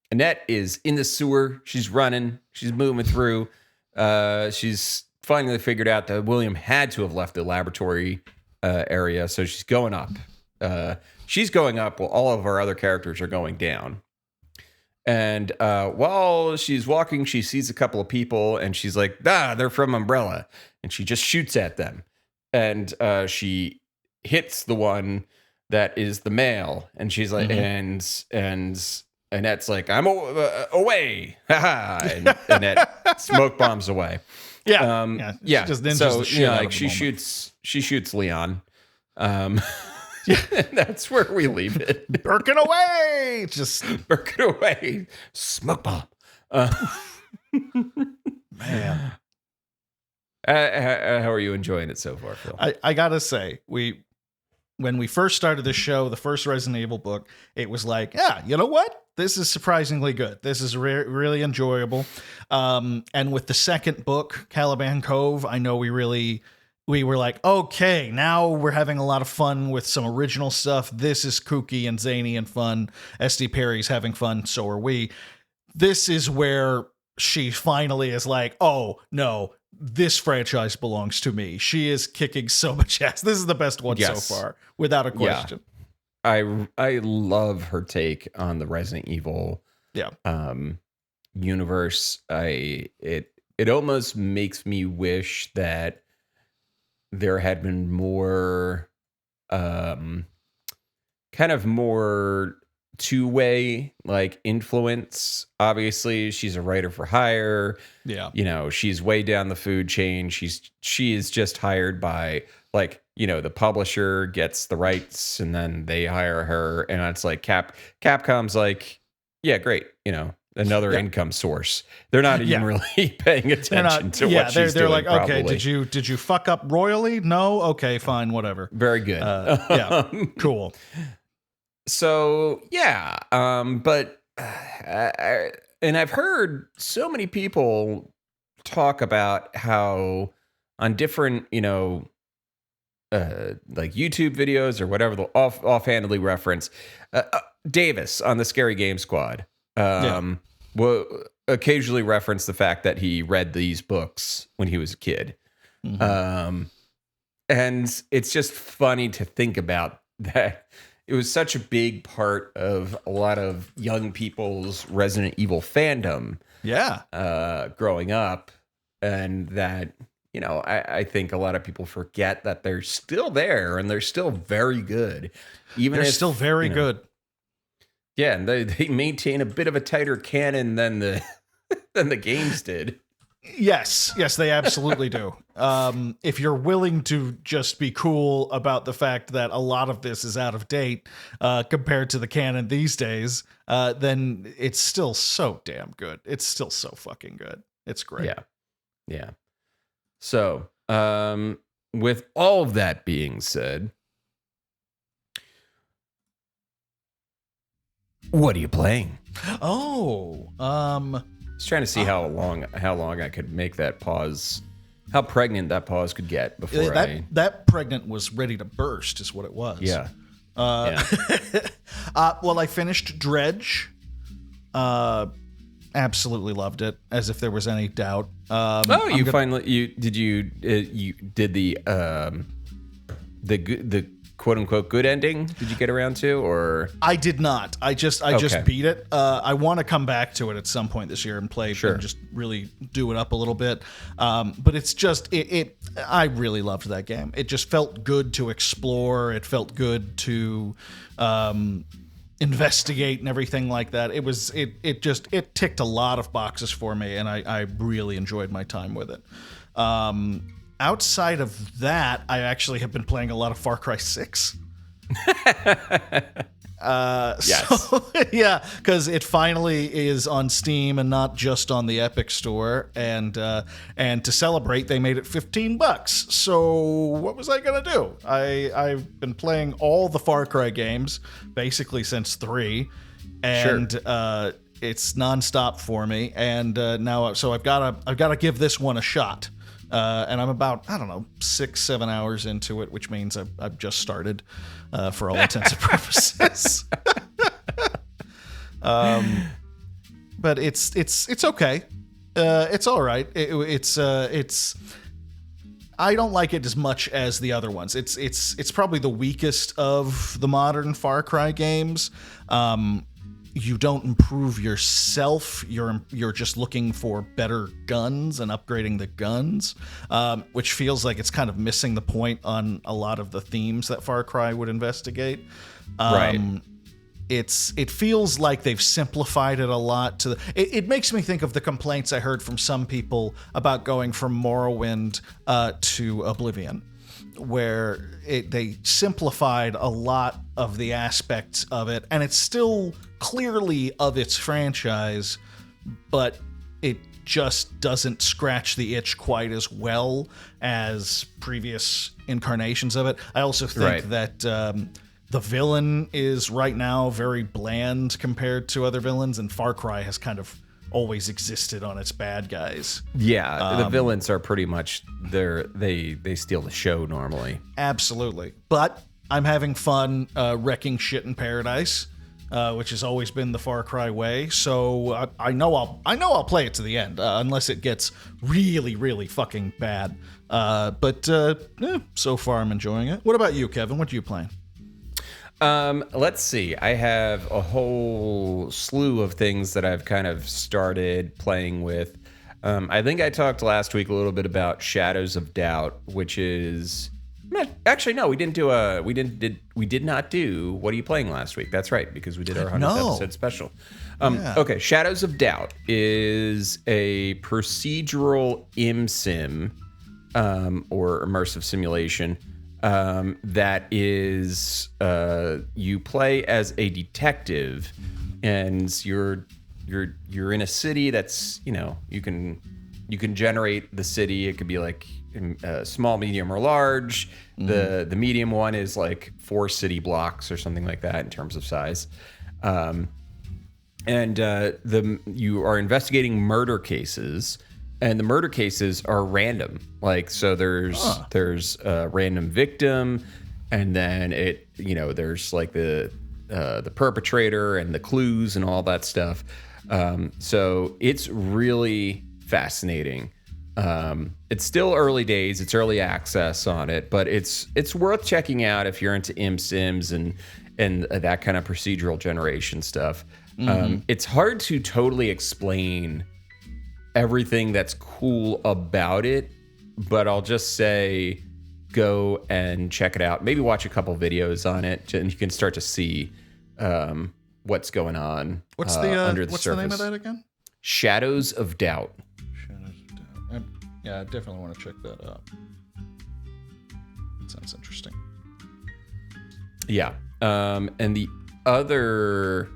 Annette is in the sewer. She's running. She's moving through. She's finally figured out that William had to have left the laboratory area, so she's going up. She's going up while all of our other characters are going down. And while she's walking, she sees a couple of people, and she's like, they're from Umbrella. And she just shoots at them. And she hits the one that is the male. And she's like, and Annette's like, I'm away. And Annette smoke bombs away. Yeah. Just so she shoots Leon. That's where we leave it. Birkin away. Just Birkin away. Smoke bomb. Man. How are you enjoying it so far, Phil? I gotta say, when we first started the show, the first Resident Evil book, it was like, you know what? This is surprisingly good. This is really enjoyable. And with the second book, Caliban Cove, I know we were like, okay, now we're having a lot of fun with some original stuff. This is kooky and zany and fun. SD Perry's having fun. So are we. This is where she finally is like, oh, no, this franchise belongs to me. She is kicking so much ass. This is the best one so far, without a question. Yeah. I love her take on the Resident Evil universe. It almost makes me wish that there had been more kind of more two-way like influence. Obviously, she's a writer for hire. Yeah. You know, she's way down the food chain. She is just hired by like, you know, the publisher gets the rights and then they hire her, and it's like Capcom's like, yeah, great, you know, another income source. They're not even really paying attention to what she's doing. They're like, probably. okay, did you fuck up royally? No, okay, fine, whatever. Very good. Yeah, cool. So yeah, but and I've heard so many people talk about how on different, you know, like YouTube videos or whatever they'll offhandedly reference Davis on the Scary Game Squad will occasionally reference the fact that he read these books when he was a kid. And it's just funny to think about that. It was such a big part of a lot of young people's Resident Evil fandom. Yeah. Growing up, and that, you know, I think a lot of people forget that they're still there and they're still very good. They're still very good. Yeah, and they maintain a bit of a tighter canon than the than the games did. Yes, they absolutely do. If you're willing to just be cool about the fact that a lot of this is out of date compared to the canon these days, then it's still so damn good. It's still so fucking good. It's great. Yeah. So, with all of that being said, what are you playing? I was trying to see how long I could make that pause, how pregnant that pause could get before that pregnant was ready to burst, is what it was. Yeah. Well, I finished Dredge. Absolutely loved it, as if there was any doubt. You did the quote unquote good ending? Did you get around to, or? I did not. I just beat it. I want to come back to it at some point this year and play and just really do it up a little bit. But it's just I really loved that game. It just felt good to explore. It felt good to investigate and everything like that. It ticked a lot of boxes for me, and I really enjoyed my time with it. Outside of that, I actually have been playing a lot of Far Cry 6. Yes. So, yeah, because it finally is on Steam and not just on the Epic Store, and to celebrate, they made it $15. So what was I gonna do? I've been playing all the Far Cry games basically since 3, and it's nonstop for me. And now, so I've gotta give this one a shot. And I'm about, 6-7 hours into it, which means I've just started for all intents and purposes. But it's okay. It's all right. It's I don't like it as much as the other ones. It's probably the weakest of the modern Far Cry games. You don't improve yourself. You're just looking for better guns and upgrading the guns, which feels like it's kind of missing the point on a lot of the themes that Far Cry would investigate. Right. It feels like they've simplified it a lot. It makes me think of the complaints I heard from some people about going from Morrowind to Oblivion, where they simplified a lot of the aspects of it, and it's still clearly of its franchise, but it just doesn't scratch the itch quite as well as previous incarnations of it. I also think that the villain is right now very bland compared to other villains, and Far Cry has kind of always existed on its bad guys. Yeah, the villains are pretty much they steal the show normally. Absolutely. But I'm having fun wrecking shit in paradise, which has always been the Far Cry way. So I know I'll play it to the end, unless it gets really, really fucking bad. But so far I'm enjoying it. What about you, Kevin? What are you playing? Let's see. I have a whole slew of things that I've kind of started playing with. I think I talked last week a little bit about Shadows of Doubt, which is Actually, no, we did not do What Are You Playing last week? That's right, because we did our 100th episode special. Okay, Shadows of Doubt is a procedural ImSim or immersive simulation that is you play as a detective, and you're in a city that's, you can generate the city. It could be like small, medium, or large. The medium one is like 4 city blocks or something like that in terms of size. And you are investigating murder cases, and the murder cases are random. Like, so there's a random victim, and then there's like the perpetrator and the clues and all that stuff. So it's really fascinating. It's still early days. It's early access on it, but it's worth checking out if you're into ImSims and that kind of procedural generation stuff. It's hard to totally explain everything that's cool about it, but I'll just say go and check it out. Maybe watch a couple videos on it, and you can start to see what's going on under the surface. What's the name of that again? Shadows of Doubt. Yeah, I definitely want to check that out. That sounds interesting. Yeah. And the other...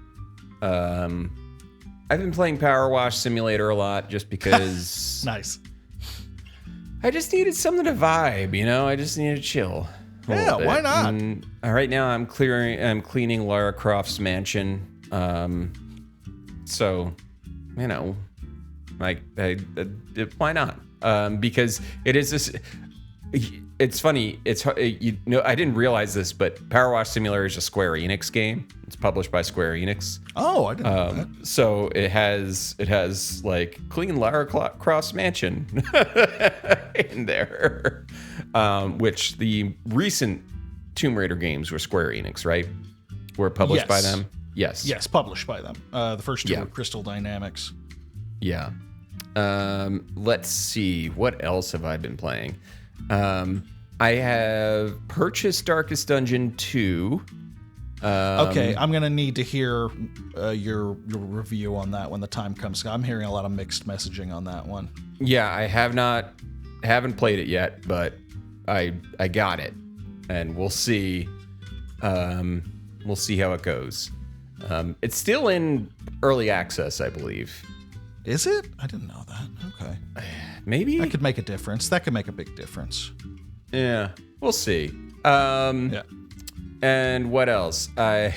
I've been playing Power Wash Simulator a lot just because... Nice. I just needed something to vibe, I just needed to chill. Yeah, why not? And right now I'm cleaning Lara Croft's mansion. So, why not? Because it is this. It's funny. I didn't realize this, but Power Wash Simulator is a Square Enix game. It's published by Square Enix. Oh, I didn't know that. So it has like clean Lara Croft's mansion in there, which the recent Tomb Raider games were Square Enix, right? Were published by them. Yes, published by them. The first two were Crystal Dynamics. Yeah. Let's see. What else have I been playing? I have purchased Darkest Dungeon 2. Okay, I'm gonna need to hear your review on that when the time comes. I'm hearing a lot of mixed messaging on that one. Yeah, I haven't played it yet, but I got it, and we'll see. We'll see how it goes. It's still in early access, I believe. Is it? I didn't know that. Okay. Maybe. That could make a difference. That could make a big difference. Yeah. We'll see. Yeah. And what else? Because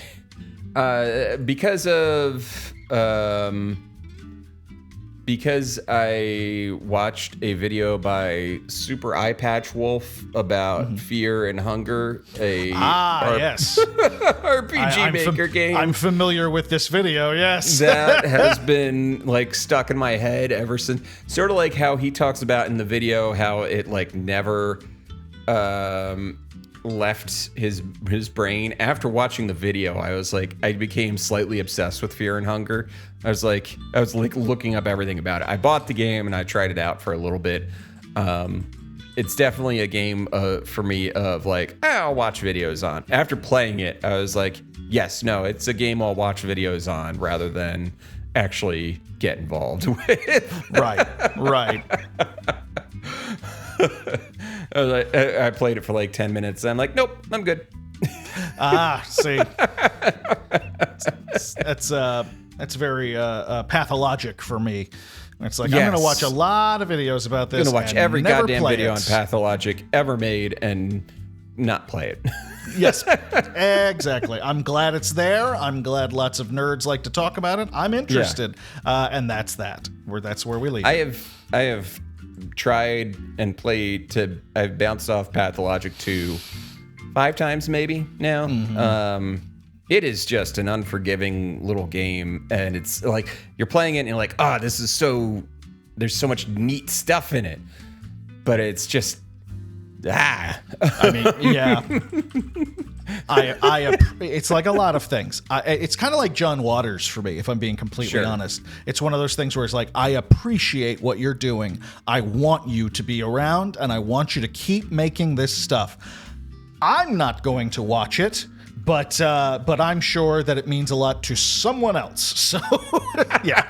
I watched a video by Super Eye Patch Wolf about Fear and Hunger, yes, RPG Maker game. I'm familiar with this video. Yes, that has been like stuck in my head ever since. Sort of like how he talks about in the video how it like never left his brain. After watching the video, I became slightly obsessed with Fear and Hunger. I was like looking up everything about it. I bought the game and I tried it out for a little bit. It's definitely a game for me of like, I'll watch videos on. After playing it, I was like, yes, no, it's a game I'll watch videos on rather than actually get involved with. Right. I played it for like 10 minutes. And I'm like, nope, I'm good. See, that's very pathologic for me. It's like, I'm going to watch a lot of videos about this. I'm going to watch every goddamn video on Pathologic ever made and not play it. Yes, exactly. I'm glad it's there. I'm glad lots of nerds like to talk about it. I'm interested. And that's that. That's where we leave. I have tried and played I've bounced off Pathologic 2 5 times maybe now. It is just an unforgiving little game, and it's like you're playing it and you're like, this is there's so much neat stuff in it, but it's just I mean, yeah. It's like a lot of things. It's kind of like John Waters for me, if I'm being completely honest. It's one of those things where it's like, I appreciate what you're doing. I want you to be around, and I want you to keep making this stuff. I'm not going to watch it, but I'm sure that it means a lot to someone else. So, yeah.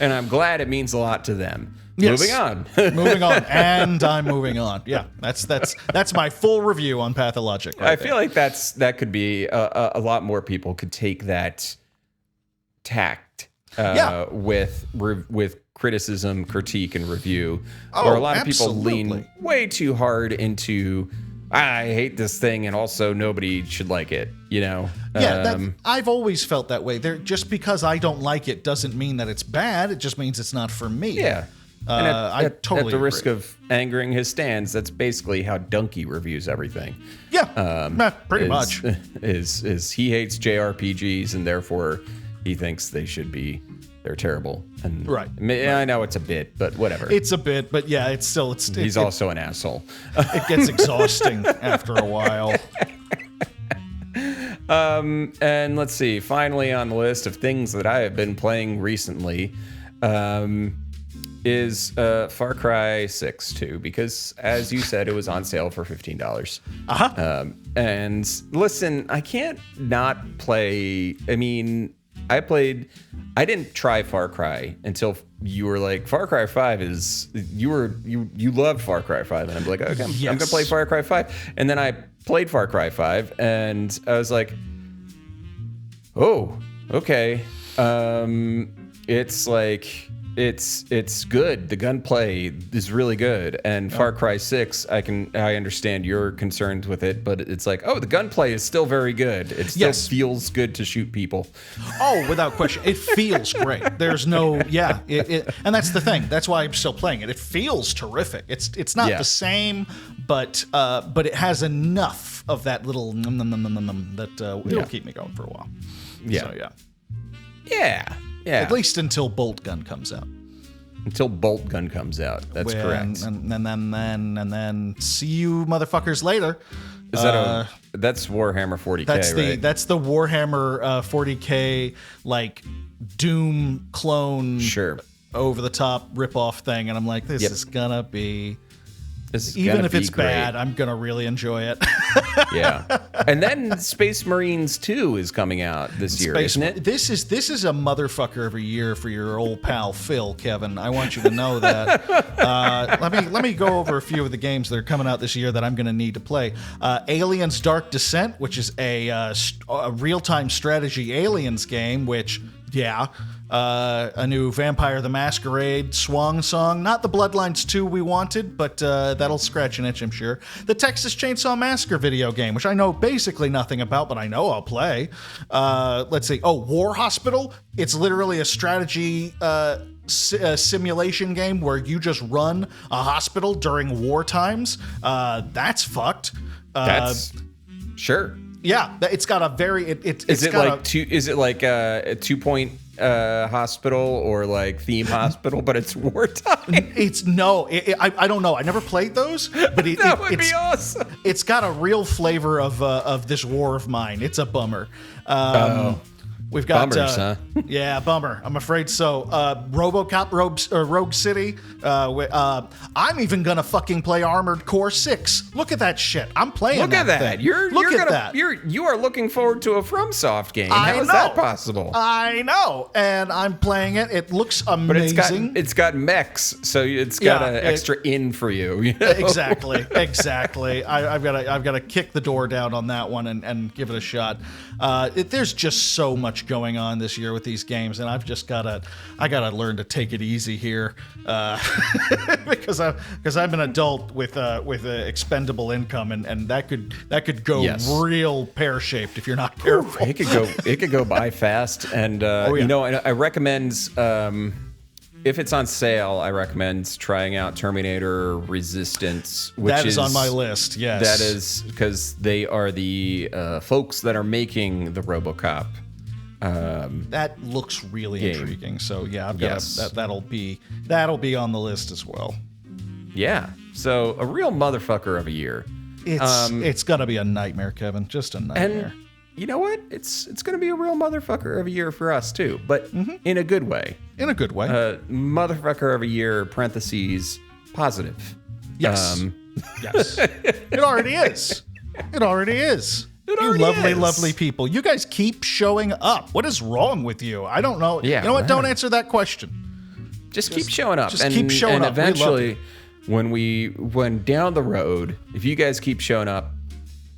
And I'm glad it means a lot to them. Yes. Moving on. Moving on. And I'm moving on. Yeah, that's my full review on Pathologic. I feel like that could be a lot more people could take that tact with criticism, critique, and review. Or a lot of people lean way too hard into, I hate this thing, and also nobody should like it, you know? Yeah, I've always felt that way. Just because I don't like it doesn't mean that it's bad. It just means it's not for me. Yeah. I totally at the risk agree. of angering his stands, that's basically how Donkey reviews everything. Yeah, pretty much. Is he hates JRPGs, and therefore he thinks they're terrible. And right. I know it's a bit, but whatever. It's a bit, but yeah, he's also an asshole. It gets exhausting after a while. And let's see. Finally, on the list of things that I have been playing recently, is Far Cry 6 2, because as you said, it was on sale for $15. And listen, I can't not play. I mean, I didn't try Far Cry until you were like, Far Cry 5 is, you loved Far Cry 5, and I'm like, okay, I'm gonna play Far Cry 5. And then I played Far Cry 5, and I was like, oh, okay. It's like, it's good. The gunplay is really good. And Far Cry 6, I understand your concerns with it, but it's like, the gunplay is still very good. It still feels good to shoot people. Oh, without question. It feels great. There's no, and that's the thing. That's why I'm still playing it. It feels terrific. It's not the same, but it has enough of that little that it'll keep me going for a while. Yeah. So, yeah. At least until Bolt Gun comes out. Until Bolt Gun comes out. That's correct. And then see you motherfuckers later. Is that that's Warhammer 40K, right? That's the Warhammer 40K like Doom clone over the top rip-off thing, and I'm like, this is gonna be even if it's bad, I'm gonna really enjoy it. Yeah. And then Space Marines 2 is coming out this year, isn't it? This is a motherfucker of a year for your old pal Phil, Kevin. I want you to know that. Let me go over a few of the games that are coming out this year that I'm gonna need to play. Aliens Dark Descent, which is a real-time strategy aliens game, which a new Vampire the Masquerade swan song. Not the Bloodlines 2 we wanted, but that'll scratch an itch, I'm sure. The Texas Chainsaw Massacre video game, which I know basically nothing about, but I know I'll play. Let's see. Oh, War Hospital. It's literally a strategy simulation game where you just run a hospital during war times. That's fucked. That's sure. Yeah, it's got a very. Is it like a 2-point hospital or like theme hospital, but it's wartime? I don't know. I never played those, but that would be awesome. It's got a real flavor of this war of mine. It's a bummer. We've got bummers, huh? Yeah, bummer. I'm afraid so. RoboCop Rogue City. I'm even gonna fucking play Armored Core 6. Look at that shit. I'm playing. Look at that. Thing. You are looking forward to a FromSoft game. How is that possible? I know, and I'm playing it. It looks amazing. But it's got mechs, so it's got an extra in for you. You know? Exactly. I've got to kick the door down on that one and give it a shot. There's just so much going on this year with these games, and I've just gotta learn to take it easy here, because I'm an adult with expendable income, and that could go real pear-shaped if you're not careful. It could go by fast, and I recommend, if it's on sale, I recommend trying out Terminator Resistance, which that is on my list. Yes, that is because they are the folks that are making the RoboCop. That looks really intriguing. So yeah, I've got that'll be on the list as well. Yeah. So a real motherfucker of a year. It's gonna be a nightmare, Kevin. Just a nightmare. And you know what? It's gonna be a real motherfucker of a year for us too, but in a good way. In a good way. Motherfucker of a year, parentheses, positive. Yes. Yes. It already is. It already is. You lovely people. You guys keep showing up. What is wrong with you? I don't know. Yeah, you know what? Don't answer that question. Just keep showing up. Just keep showing and up. Eventually, when down the road, if you guys keep showing up,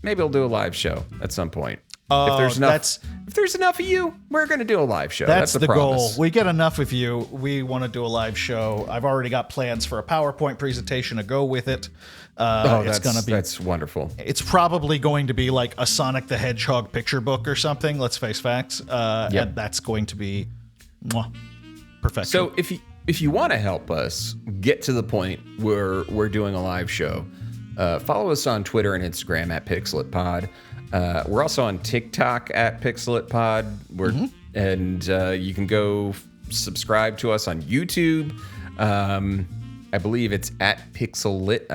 maybe we'll do a live show at some point. If there's enough of you, we're going to do a live show. That's the goal. promise. We get enough of you. We want to do a live show. I've already got plans for a PowerPoint presentation to go with it. That's wonderful. It's probably going to be like a Sonic the Hedgehog picture book or something. Let's face facts. And that's going to be perfection. So if you want to help us get to the point where we're doing a live show, follow us on Twitter and Instagram at PixeletPod. We're also on TikTok at PixeletPod. And you can go subscribe to us on YouTube. I believe it's at Pixelit.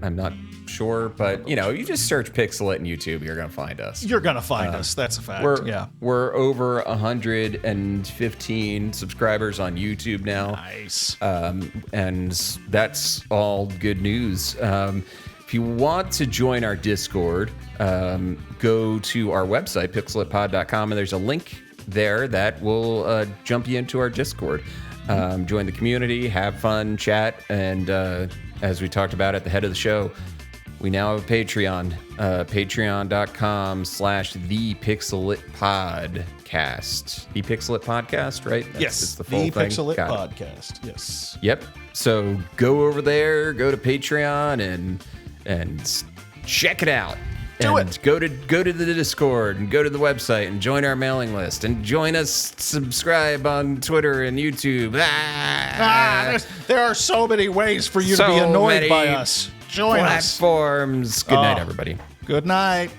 I'm not sure, but you just search Pixelit in YouTube, you're gonna find us. You're gonna find us. That's a fact. We're over 115 subscribers on YouTube now. Nice. And that's all good news. If you want to join our Discord, go to our website, pixeletpod.com, and there's a link there that will jump you into our Discord. Join the community, have fun, chat, and as we talked about at the head of the show, we now have a Patreon, patreon.com/thepixeletpodcast. The Pixelet Podcast, right? Yes, the full thing. Pixelet Podcast. Yes. Yep. So go over there, go to Patreon, and check it out. Do and it. Go to the Discord and go to the website and join our mailing list and join us. Subscribe on Twitter and YouTube. There are so many ways for you to be annoyed by us. Join us. Platforms. Good night, everybody. Good night.